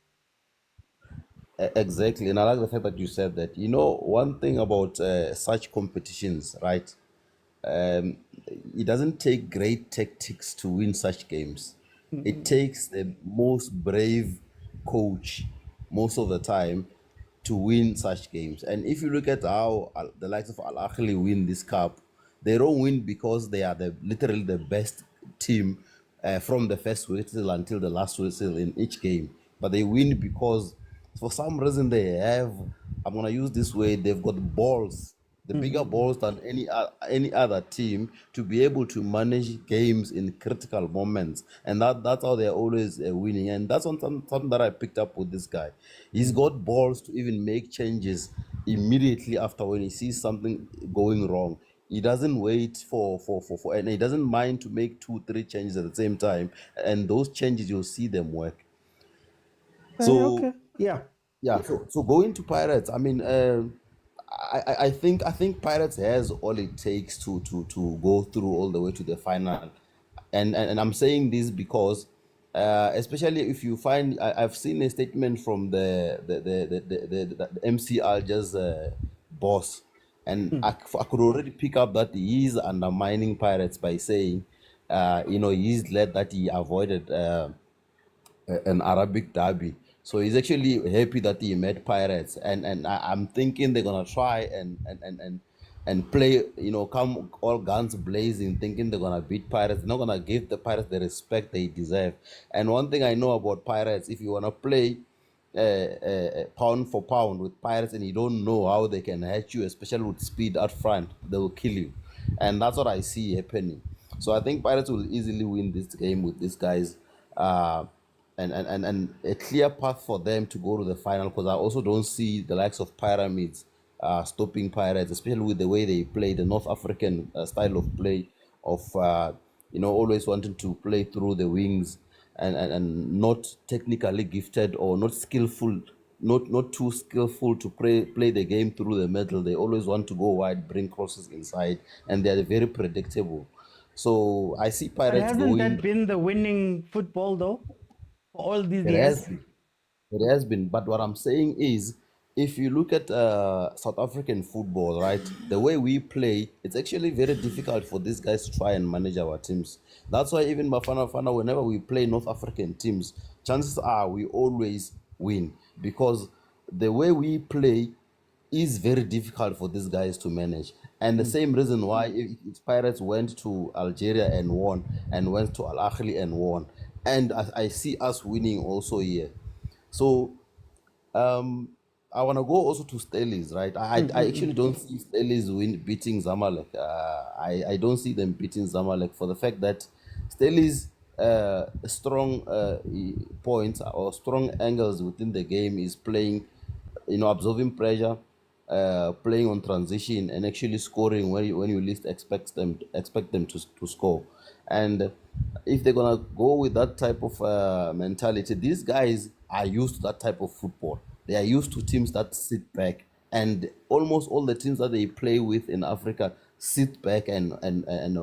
Exactly, and I like the fact that you said that. One thing about such competitions, right? It doesn't take great tactics to win such games. It takes the most brave coach most of the time to win such games. And if you look at how the likes of Ahly win this cup, They don't win because they are literally the best team from the first whistle until the last whistle in each game. But they win because for some reason they have, I'm going to use this way, they've got balls, the bigger balls than any other team to be able to manage games in critical moments. And that's how they're always winning. And that's something that I picked up with this guy. He's got balls to even make changes immediately after when he sees something going wrong. He doesn't wait for and he doesn't mind to make 2-3 changes at the same time. And those changes, you'll see them work. So, yeah. So going to Pirates, I mean, I think Pirates has all it takes to go through all the way to the final, and I'm saying this because, especially if you find, I've seen a statement from the MC Alger's boss, and I could already pick up that he is undermining Pirates by saying, he's glad that he avoided an Arabic derby. So he's actually happy that he met Pirates, and I'm thinking they're gonna try and play, come all guns blazing, thinking they're gonna beat Pirates. They're not gonna give the Pirates the respect they deserve. And one thing I know about Pirates, if you wanna play pound for pound with Pirates and you don't know how they can hurt you, especially with speed up front, they will kill you. And that's what I see happening. So I think Pirates will easily win this game with these guys. And a clear path for them to go to the final, because I also don't see the likes of Pyramids stopping Pirates, especially with the way they play, the North African style of play of, always wanting to play through the wings and not technically gifted or not skillful, not too skillful to play the game through the middle. They always want to go wide, bring crosses inside, and they're very predictable. So I see Pirates hasn't that been the winning football though? All these years? It has been, but what I'm saying is, if you look at South African football, right, the way we play, it's actually very difficult for these guys to try and manage our teams. That's why even Bafana, whenever we play North African teams, chances are we always win, because the way we play is very difficult for these guys to manage. And the same reason why if Pirates went to Algeria and won, and went to Al Ahly and won. And I see us winning also here. So I want to go also to Stellies, right? I actually don't see Stellies beating Zamalek. I don't see them beating Zamalek for the fact that Stellies' strong points or strong angles within the game is playing, absorbing pressure, playing on transition, and actually scoring when you least expect them to score. And if they're gonna go with that type of mentality, these guys are used to that type of football. They are used to teams that sit back, and almost all the teams that they play with in Africa sit back and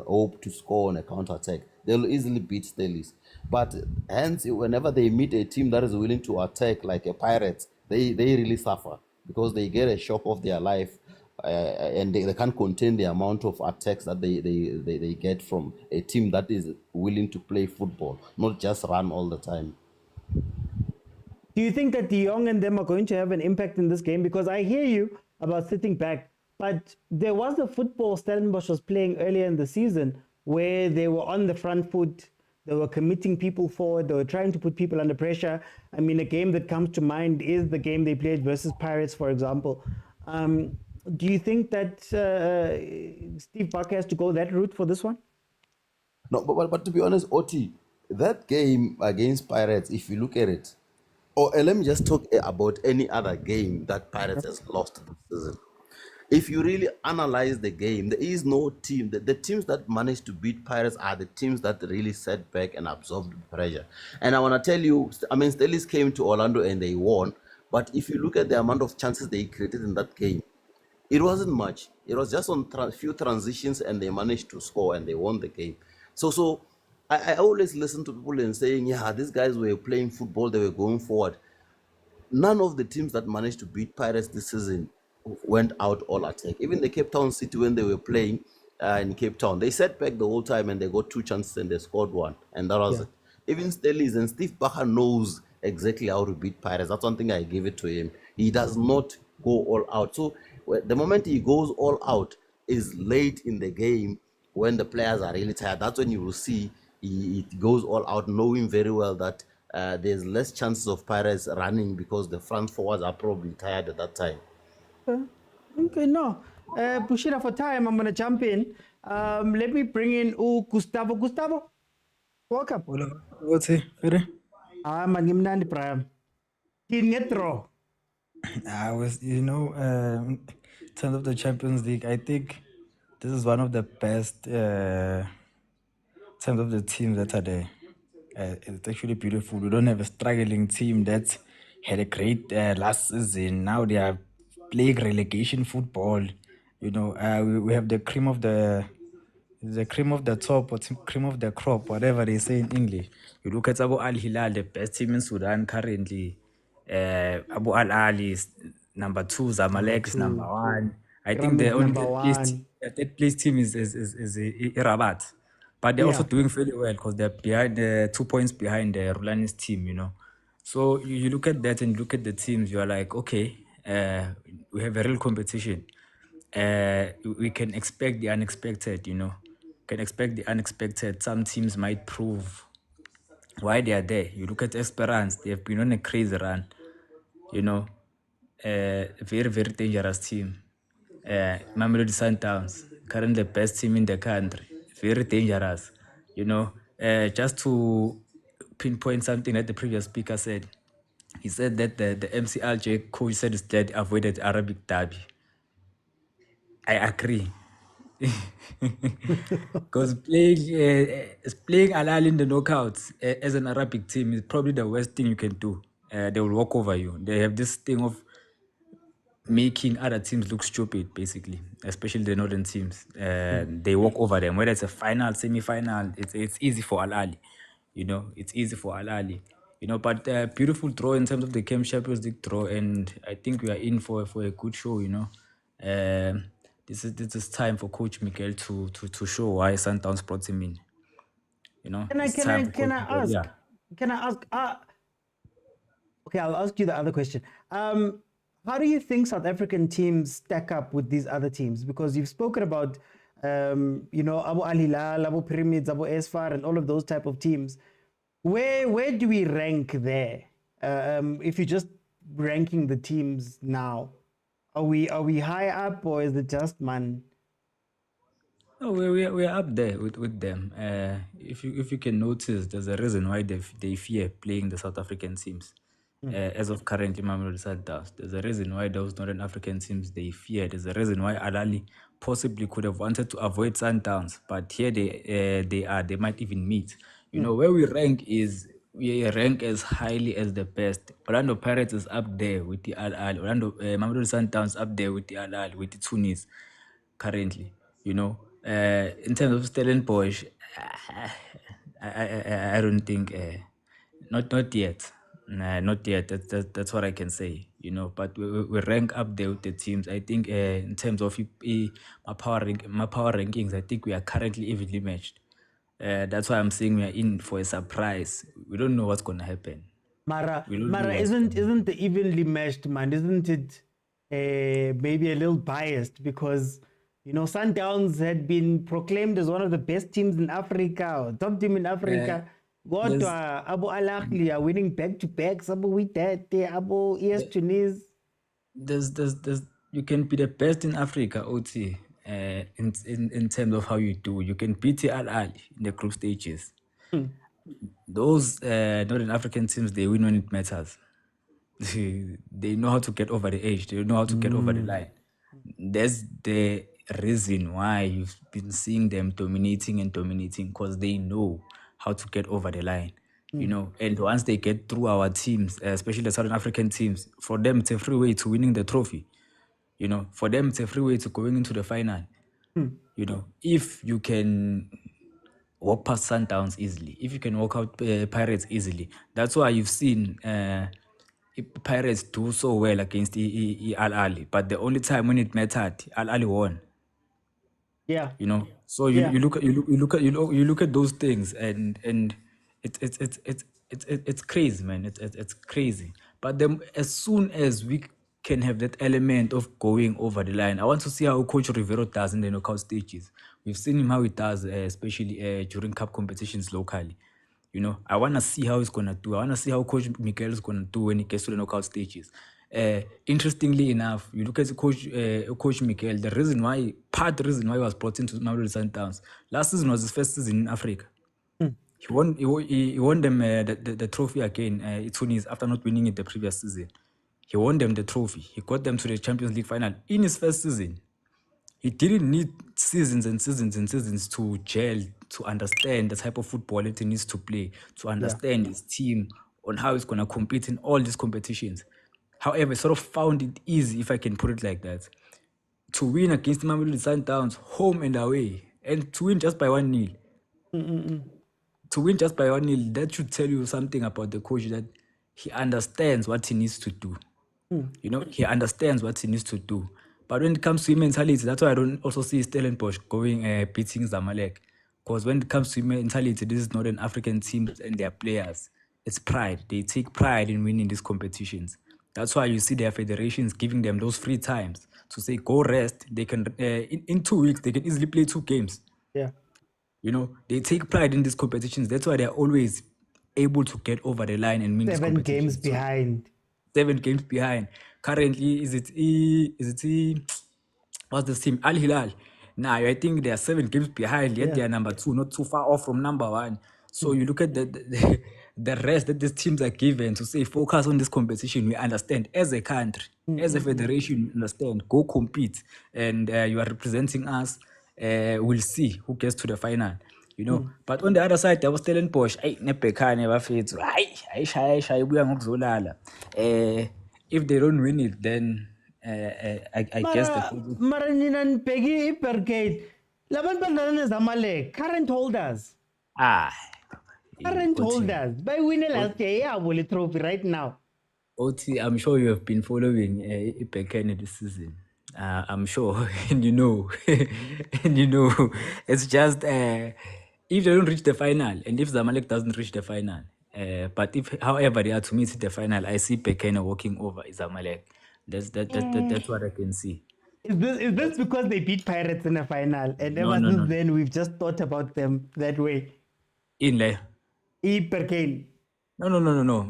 hope to score on a counter attack. They'll easily beat Stellies. But hence, whenever they meet a team that is willing to attack, like a Pirates, they really suffer, because they get a shock of their life, and they can't contain the amount of attacks that they get from a team that is willing to play football, not just run all the time. Do you think that De Jong and them are going to have an impact in this game? Because I hear you about sitting back, but there was a football Stellenbosch was playing earlier in the season where they were on the front foot, they were committing people forward, they were trying to put people under pressure. I mean, a game that comes to mind is the game they played versus Pirates, for example. Do you think that Steve Barker has to go that route for this one? No, but to be honest, Oti, that game against Pirates, if you look at it, let me just talk about any other game that Pirates has lost this season. If you really analyze the game, there is no team. The teams that managed to beat Pirates are the teams that really sat back and absorbed pressure. And I want to tell you, I mean, Stellies came to Orlando and they won. But if you look at the amount of chances they created in that game, it wasn't much. It was just on few transitions, and they managed to score and they won the game. So I always listen to people and saying, yeah, these guys were playing football, they were going forward. None of the teams that managed to beat Pirates this season went out all attack. Even the Cape Town City, when they were playing in Cape Town, they sat back the whole time and they got 2 chances and they scored 1. And that was it. Even Stellies and Steve Barker knows exactly how to beat Pirates. That's one thing I give it to him. He does not go all out. So the moment he goes all out, is late in the game when the players are really tired. That's when you will see it goes all out, knowing very well that there's less chances of Pirates running because the front forwards are probably tired at that time. Okay, no. Bushira, for time, I'm going to jump in. Let me bring in Gustavo. Gustavo, welcome. What's it? Magimnandi Prime. Kinetro. I was, in terms of the Champions League, I think this is one of the best terms of the teams that are there. It's actually beautiful. We don't have a struggling team that had a great last season. Now they are playing relegation football. We have the cream of the top or cream of the crop, whatever they say in English. You look at Abu Al Hilal, the best team in Sudan currently. Abu Al Ahly is number 2, Zamalek is number 1. I think the only third place team is Rabat. But they're also doing fairly well because they're behind 2 points behind the Rulani's team, So you look at that and look at the teams, you are like, okay, we have a real competition. We can expect the unexpected, Can expect the unexpected. Some teams might prove why they are there. You look at Esperance, they have been on a crazy run, very, very dangerous team. Mamelodi Sundowns, currently the best team in the country, very dangerous. Just to pinpoint something that the previous speaker said, he said that the MCLJ coach said is that avoided Arabic derby. I agree. Because playing Al Ahly in the knockouts as an Arabic team is probably the worst thing you can do. They will walk over you. They have this thing of making other teams look stupid, basically, especially the northern teams. They walk over them. Whether it's a final, semi-final, it's easy for Al Ahly. It's easy for Al Ahly. But beautiful draw in terms of the CAF Champions League draw, and I think we are in for a good show. This is time for Coach Miguel to show why Sundowns brought him in. Can I ask? Okay, I'll ask you the other question. How do you think South African teams stack up with these other teams? Because you've spoken about, Abu Al Hilal, Abu Pyramids, Abu Esfar, and all of those type of teams. Where do we rank there? If you're just ranking the teams now, are we high up, or is it just man? No, we're up there with them. If you can notice, there's a reason why they fear playing the South African teams. As of currently, Mamelodi Sundowns. There's a reason why those Northern African teams they fear. There's a reason why Al Ahly possibly could have wanted to avoid Sundowns, but here they might even meet. Where we rank as highly as the best. Orlando Pirates is up there with the Al Ahly. Mamelodi Sundowns up there with the Al Ahly, with the Tunis currently. In terms of Stellenbosch, I don't think not yet. Nah, not yet. That's what I can say. But we rank up there with the teams. I think in terms of my power rankings, I think we are currently evenly matched. That's why I'm saying we are in for a surprise. We don't know what's gonna happen. Mara, isn't the evenly matched, man? Isn't it maybe a little biased because Sundowns had been proclaimed as one of the best teams in Africa, or top team in Africa. What Abu Al Ahly are winning back to back. Abu Abu ES Tunis. There's you can be the best in Africa, OT. In terms of how you do, you can beat Al Ahly in the group stages. Those Northern African teams, they win when it matters. They know how to get over the edge. They know how to get over the line. That's the reason why you've been seeing them dominating, because they know how to get over the line. And once they get through our teams, especially the Southern African teams, for them it's a free way to winning the trophy. For them it's a free way to going into the final. If you can walk past Sundowns easily, if you can walk out Pirates easily, that's why you've seen Pirates do so well against Al Ahly. But the only time when it mattered, Al Ahly won. Yeah. So you look at those things, and it's crazy, man. It's crazy. But then as soon as we can have that element of going over the line. I want to see how Coach Rivero does in the knockout stages. We've seen him how he does, especially during cup competitions locally. You know, I want to see how he's going to do. I want to see how Coach Miguel is going to do when he gets to the knockout stages. Interestingly enough, you look at Coach Miguel, the reason why he was brought into Mamelodi Sundowns, last season was his first season in Africa. He won them the trophy again, Tunis, after not winning it the previous season. He won them the trophy. He got them to the Champions League final in his first season. He didn't need seasons and seasons and seasons to gel, to understand the type of football that he needs to play, to understand his team, on how he's going to compete in all these competitions. However, sort of found it easy, if I can put it like that, to win against Mamelodi Sundowns, home and away, and to win just by 1-0. To win just by 1-0, that should tell you something about the coach, that he understands what he needs to do. You know, he understands what he needs to do. But when it comes to mentality, that's why I don't also see Stellenbosch going beating Zamalek. Because when it comes to mentality, this is not an African team and their players. It's pride. They take pride in winning these competitions. That's why you see their federations giving them those free times to say, go rest. They can, in 2 weeks, they can easily play 2 games. Yeah. You know, they take pride in these competitions. That's why they're always able to get over the line and win these 7 competitions. games behind. 7 games behind. Currently, what's this team? Al Hilal. Now, I think they are 7 games behind, yet they are number 2, not too far off from number 1. So you look at the rest that these teams are given to say, focus on this competition. We understand as a country, as a federation, we understand, go compete. And you are representing us. We'll see who gets to the final. You know, but on the other side, there was Stellenbosch. If they don't win it, then I guess the Maraninan Peggy Pergate. Laban Bandanas Zamalek, current holders. Current holders. By winning last year, will it trophy right now. Oti, I'm sure you have been following Ipekene this season. I'm sure, and you know, it's just if they don't reach the final, and if Zamalek doesn't reach the final, but if, however, they are to meet the final, I see Pekene walking over Zamalek. That's what I can see. Is this because they beat Pirates in the final, and ever since then we've just thought about them that way? No.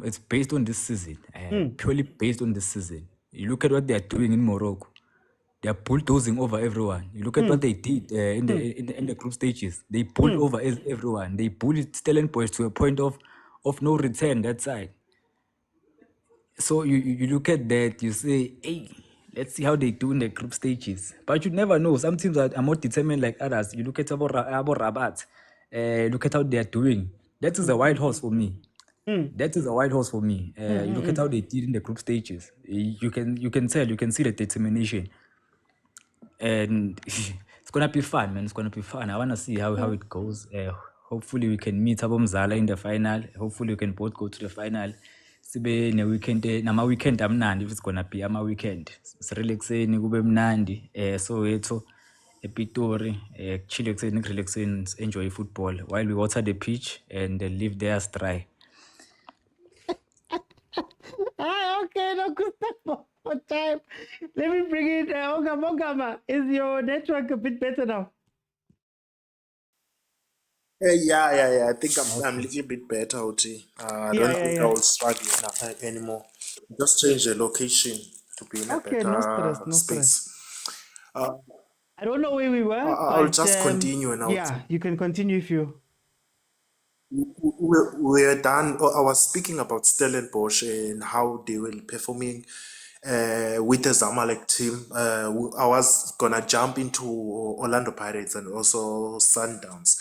It's based on this season. Purely based on this season. You look at what they are doing in Morocco. They are bulldozing over everyone. You look at what they did in the group stages. They pulled over everyone. They bullied Stellenbosch to a point of no return that side. So you look at that, you say, hey, let's see how they do in the group stages. But you never know. Some teams are more determined like others. You look at Abo Rabat. Look at how they are doing. That is a wild horse for me. That is a wild horse for me. You look at how they did in the group stages. You can tell, you can see the determination. And it's gonna be fun, man. It's gonna be fun. I wanna see how it goes. Hopefully we can meet Abo Mzala in the final. Hopefully we can both go to the final. Sibe ne weekend nama weekend amnandi if it's gonna be ama weekend. Relaxeni kube mnandi. Soweto, ePitori, chill relaxing, enjoy football while we water the pitch and leave theirs dry. Okay, no good for time. Let me bring it. Ogama, is your network a bit better now? Yeah. I think I'm a little bit better, Oti. I don't think I will struggle anymore. Just change the location to be in a better space. I don't know where we were. I'll just continue now. Yeah, you can continue if you. We're done. I was speaking about Stellenbosch and how they were performing with the Zamalek team. I was gonna jump into Orlando Pirates and also Sundowns.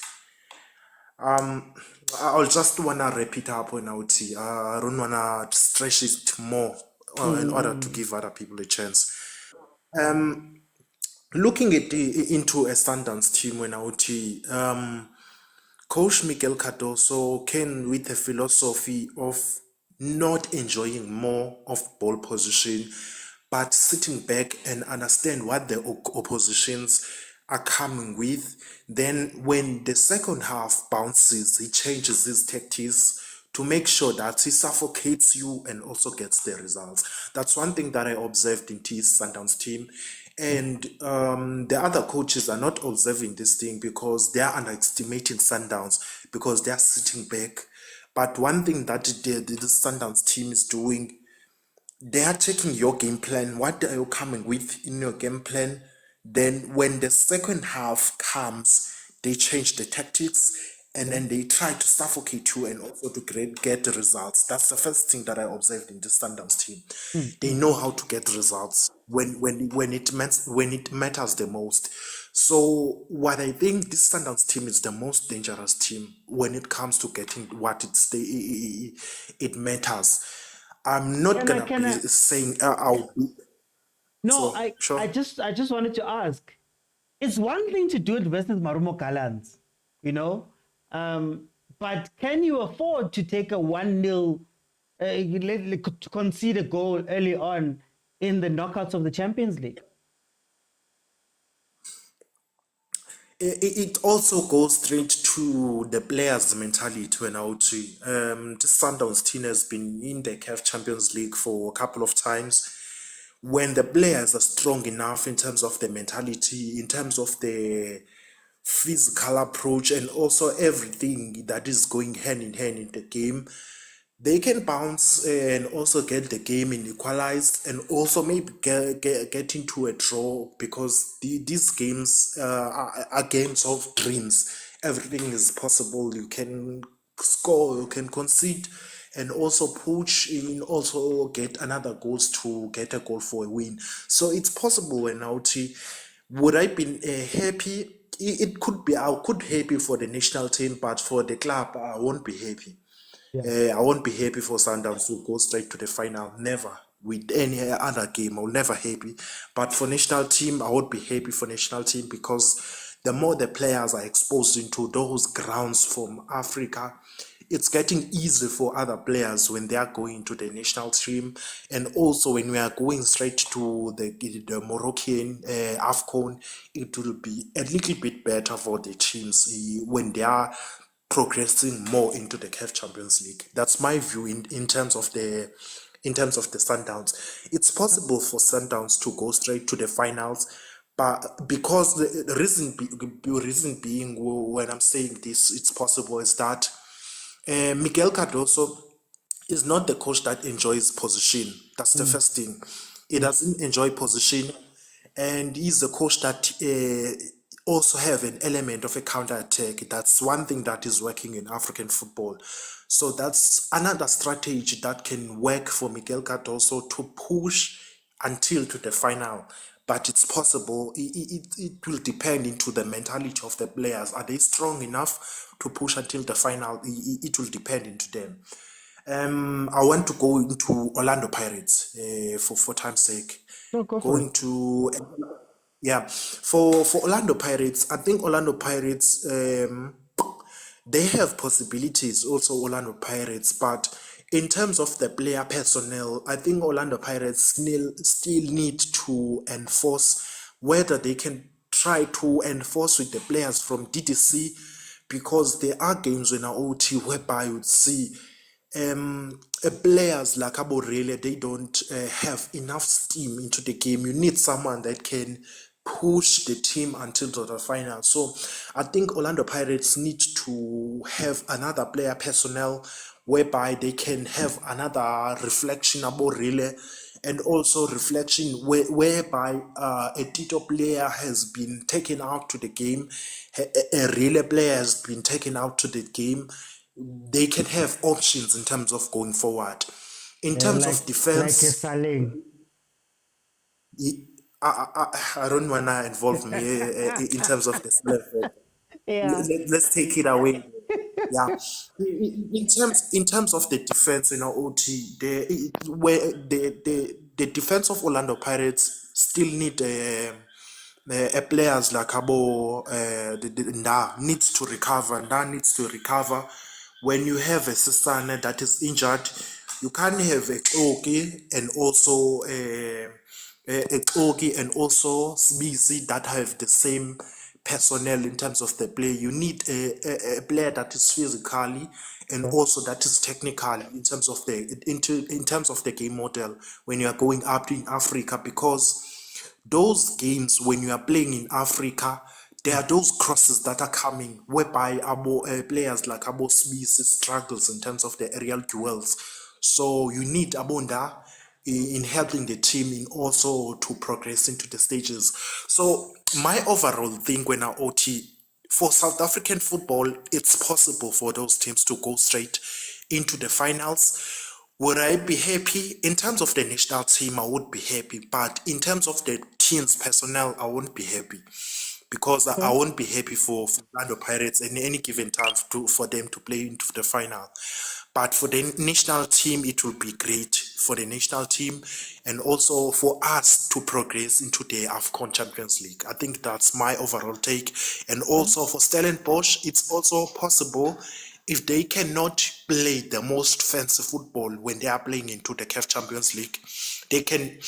I'll just wanna wrap it up on OT. I don't wanna stretch it more in order to give other people a chance. Looking into a Sundowns team when OT, Coach Miguel Cardoso came with a philosophy of not enjoying more of ball position, but sitting back and understand what the oppositions are coming with. Then when the second half bounces, he changes his tactics to make sure that he suffocates you and also gets the results. That's one thing that I observed in T's Sundowns team. And the other coaches are not observing this thing because they are underestimating Sundowns because they are sitting back. But one thing that the Sundowns team is doing, they are checking your game plan. What are you coming with in your game plan? Then when the second half comes, they change the tactics and then they try to suffocate you and also to get the results. That's the first thing that I observed in the Sundowns team. They know how to get results when it matters the most. So what I think this Sundowns team is the most dangerous team when it comes to getting what it matters. I'm not gonna be saying I'll be. No, So, sure. I just wanted to ask. It's one thing to do it versus Marumo Gallants, you know, but can you afford to take a 1-0, to concede a goal early on in the knockouts of the Champions League? It also goes straight to the players' mentality when out. This Sundowns team has been in the CAF Champions League for a couple of times. When the players are strong enough in terms of the mentality, in terms of the physical approach, and also everything that is going hand in hand in the game, they can bounce and also get the game in equalized and also maybe get into a draw because these games are games of dreams. Everything is possible. You can score, you can concede, and also push in, also get another goals to get a goal for a win. So it's possible. When out, would I be happy? It could be. I could happy for the national team, but for the club, I won't be happy. I won't be happy for Sundowns to go straight to the final. Never. With any other game, I'll never happy. But for national team, I won't be happy for national team because the more the players are exposed into those grounds from Africa, it's getting easy for other players when they are going to the national team. And also when we are going straight to the Moroccan AFCON, it will be a little bit better for the teams when they are progressing more into the CAF Champions League. That's my view in terms of the Sundowns. It's possible for Sundowns to go straight to the finals, but because the reason being when I'm saying this, it's possible is that Miguel Cardoso is not the coach that enjoys position. That's the first thing. He doesn't enjoy position, and he's a coach that also have an element of a counter attack. That's one thing that is working in African football. So that's another strategy that can work for Miguel Cardoso to push until to the final. But it's possible. It will depend into the mentality of the players. Are they strong enough to push until the final? It will depend into them. I want to go into Orlando Pirates for time's sake. No, go for Going it. to for Orlando Pirates, I think Orlando Pirates they have possibilities also Orlando Pirates, but in terms of the player personnel, I think Orlando Pirates still need to enforce whether they can try to enforce with the players from DTC, because there are games in OT whereby you would see players like Aborele, they don't have enough steam into the game. You need someone that can push the team until to the final. So I think Orlando Pirates need to have another player personnel whereby they can have another reflection about relay, and also reflection whereby a Tito player has been taken out to the game, a relay player has been taken out to the game. They can have options in terms of going forward. In terms of Like a defense, Saling. I don't want to involve me in terms of this level. Yeah. Let's take it away. Yeah. In terms of the defense, OT, the defense of Orlando Pirates still need players like Abo Nda needs to recover. Nda needs to recover. When you have a Sisane that is injured, you can't have a Oki and also a Oki and also Sbisi that have the same personnel in terms of the play. You need a player that is physically and also that is technical in terms of the game model when you are going up in Africa, because those games when you are playing in Africa, there are those crosses that are coming whereby players like Abo Smith struggles in terms of the aerial duels. So you need Abonda in helping the team in also to progress into the stages. So my overall thing when I OT for South African football, it's possible for those teams to go straight into the finals. Would I be happy? In terms of the national team, I would be happy. But in terms of the team's personnel, I won't be happy. Because I won't be happy for Orlando Pirates in any given time for them to play into the final. But for the national team, it will be great for the national team and also for us to progress into the AFCON Champions League. I think that's my overall take. And also for Stellenbosch, it's also possible if they cannot play the most fancy football when they are playing into the CAF Champions League, they can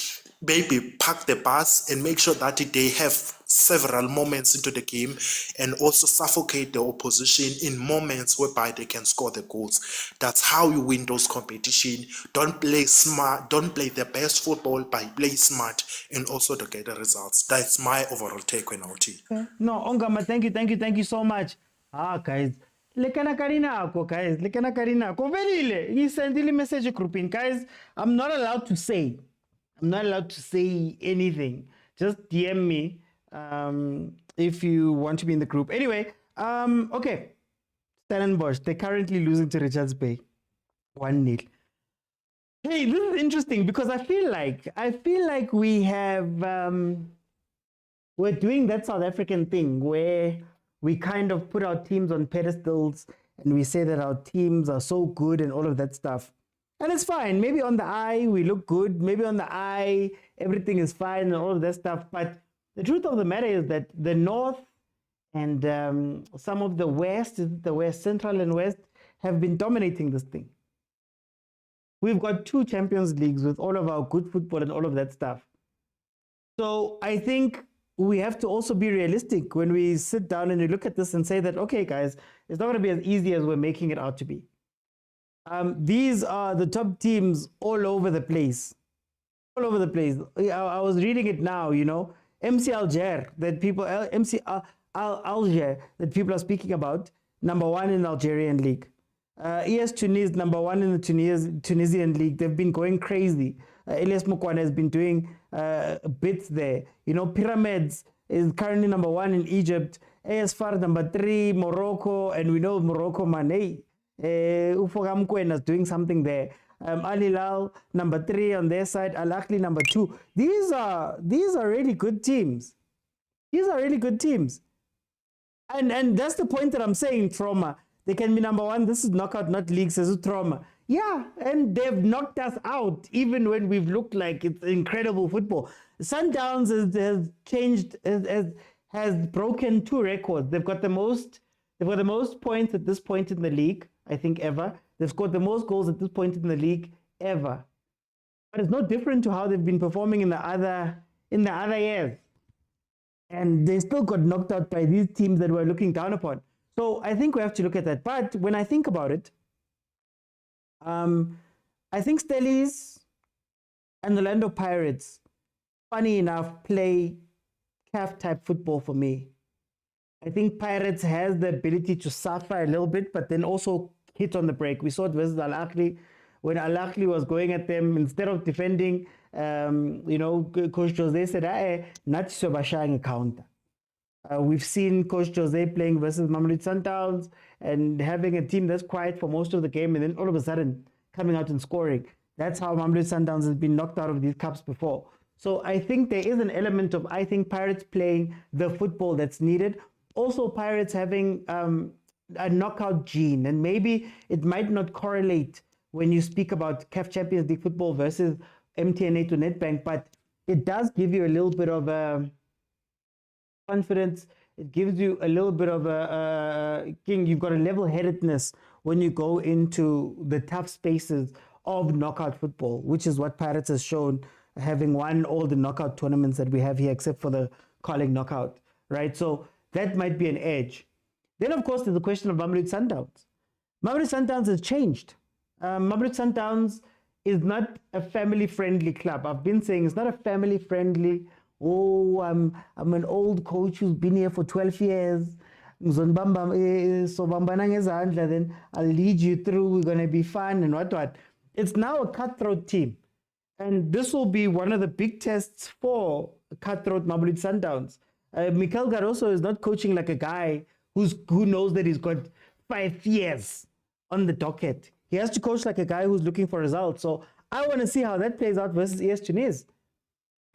maybe park the bus and make sure that they have several moments into the game and also suffocate the opposition in moments whereby they can score the goals. That's how you win those competition. Don't play smart, don't play the best football, but play smart and also to get the results. That's my overall take on OT. No, Ongama, thank you so much. Guys. Lekana karina ako, guys. Lekana karina ako. Verile. He sent a message grouping. Guys, I'm not allowed to say anything. Just DM me if you want to be in the group. Anyway, okay. Stellenbosch, they're currently losing to Richards Bay. 1-0. Hey, this is interesting because I feel like we have we're doing that South African thing where we kind of put our teams on pedestals and we say that our teams are so good and all of that stuff. And it's fine. Maybe on the eye, we look good. Maybe on the eye, everything is fine and all of that stuff. But the truth of the matter is that the North and some of the West, Central and West, have been dominating this thing. We've got 2 Champions Leagues with all of our good football and all of that stuff. So I think we have to also be realistic when we sit down and we look at this and say that, okay, guys, it's not going to be as easy as we're making it out to be. These are the top teams all over the place. All over the place. I was reading it now, you know. MC Alger, that people, Alger, that people are speaking about, number 1 in the Algerian league. ES Tunis, number 1 in the Tunisian league. They've been going crazy. Elias Mokwena has been doing bits there. You know, Pyramids is currently number 1 in Egypt. AS FAR number 3, Morocco, and we know Morocco, Mane. Ufoga Mokwena is doing something there. Al Hilal number 3 on their side. Al Ahly number 2. These are really good teams. These are really good teams. And that's the point that I'm saying, trauma. They can be number 1. This is knockout, not league, says trauma. Yeah, and they've knocked us out even when we've looked like it's incredible football. Sundowns has broken 2 records. They've got the most points at this point in the league, I think, ever. They've scored the most goals at this point in the league ever. But it's no different to how they've been performing in the other years. And they still got knocked out by these teams that we're looking down upon. So I think we have to look at that. But when I think about it, I think Stellies and the Orlando Pirates, funny enough, play CAF type football for me. I think Pirates has the ability to suffer a little bit, but then also hit on the break. We saw it versus Al Ahly. When Al Ahly was going at them, instead of defending, Coach Jose said, not so bashang counter. We've seen Coach Jose playing versus Mamelodi Sundowns and having a team that's quiet for most of the game and then all of a sudden coming out and scoring. That's how Mamelodi Sundowns has been knocked out of these cups before. So I think there is an element of, Pirates playing the football that's needed. Also, Pirates having a knockout gene, and maybe it might not correlate when you speak about CAF Champions League football versus MTN8 to Nedbank, but it does give you a little bit of confidence. It gives you a little bit of you've got a level-headedness when you go into the tough spaces of knockout football, which is what Pirates has shown, having won all the knockout tournaments that we have here, except for the Carling knockout, right? So that might be an edge. Then, of course, there's the question of Mamelodi Sundowns. Mamelodi Sundowns has changed. Mamelodi Sundowns is not a family-friendly club. I've been saying it's not a family-friendly, I'm an old coach who's been here for 12 years. So then I'll lead you through, we're going to be fun and what. It's now a cutthroat team. And this will be one of the big tests for cutthroat Mamelodi Sundowns. Mikel Garoso is not coaching like a guy who knows that he's got 5 years on the docket. He has to coach like a guy who's looking for results. So I want to see how that plays out versus ES Tunis.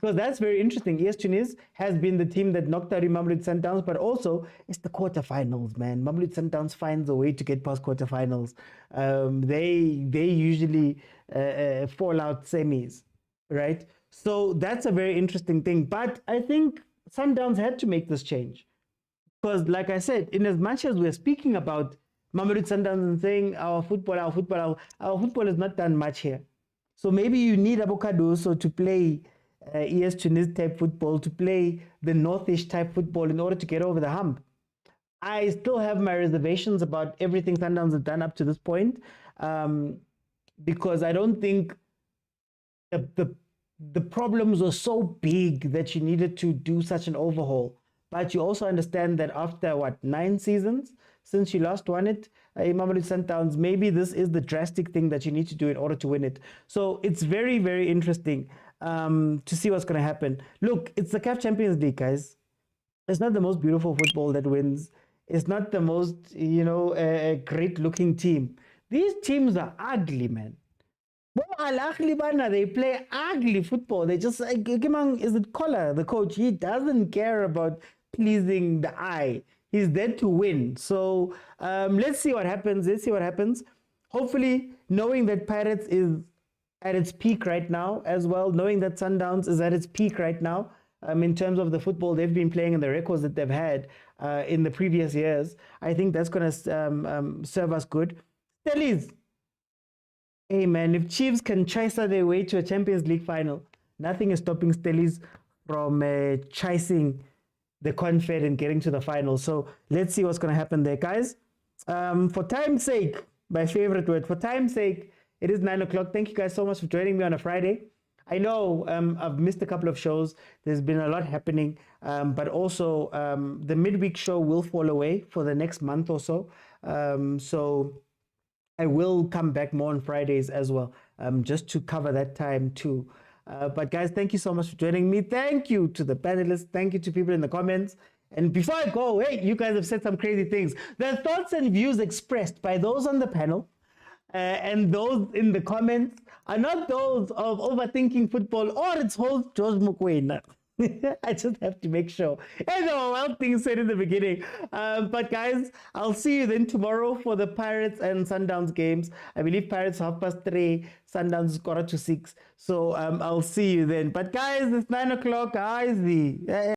Because that's very interesting. ES Tunis has been the team that knocked out Mamelodi Sundowns, but also it's the quarterfinals, man. Mamelodi Sundowns finds a way to get past quarterfinals. They usually fall out semis, right? So that's a very interesting thing. But I think Sundowns had to make this change. Because like I said, in as much as we're speaking about Mamelodi Sundowns and saying our football has not done much here. So maybe you need Abokadoso to play ES Tunis type football, to play the Northish type football in order to get over the hump. I still have my reservations about everything Sundowns have done up to this point, because I don't think the problems were so big that you needed to do such an overhaul. But you also understand that after 9 seasons since you last won it, Mamelodi Sundowns, maybe this is the drastic thing that you need to do in order to win it. So it's very, very interesting to see what's going to happen. Look, it's the CAF Champions League, guys. It's not the most beautiful football that wins. It's not the most, great-looking team. These teams are ugly, man. Ahly, they play ugly football. They just, is it Collar, the coach? He doesn't care about pleasing the eye. He's there to win. So let's see what happens. Hopefully, knowing that Pirates is at its peak right now as well, knowing that Sundowns is at its peak right now, in terms of the football they've been playing and the records that they've had in the previous years, I think that's going to serve us good. Stellies, hey man, if Chiefs can chase their way to a Champions League final, nothing is stopping Stellies from chasing the Confed and getting to the final. So let's see what's going to happen there, guys. For time's sake, my favorite word, for time's sake, it is 9 o'clock. Thank you guys so much for joining me on a Friday. I know I've missed a couple of shows. There's been a lot happening, but also the midweek show will fall away for the next month or so. So I will come back more on Fridays as well, just to cover that time too. But guys, thank you so much for joining me. Thank you to the panelists. Thank you to people in the comments. And before I go, hey, you guys have said some crazy things. The thoughts and views expressed by those on the panel and those in the comments are not those of Overthinking Football or its host, George Mokwena. I just have to make sure. And well, things said in the beginning. But guys, I'll see you then tomorrow for the Pirates and Sundowns games. I believe Pirates 3:30, Sundowns 4:45. So I'll see you then. But guys, it's 9 o'clock.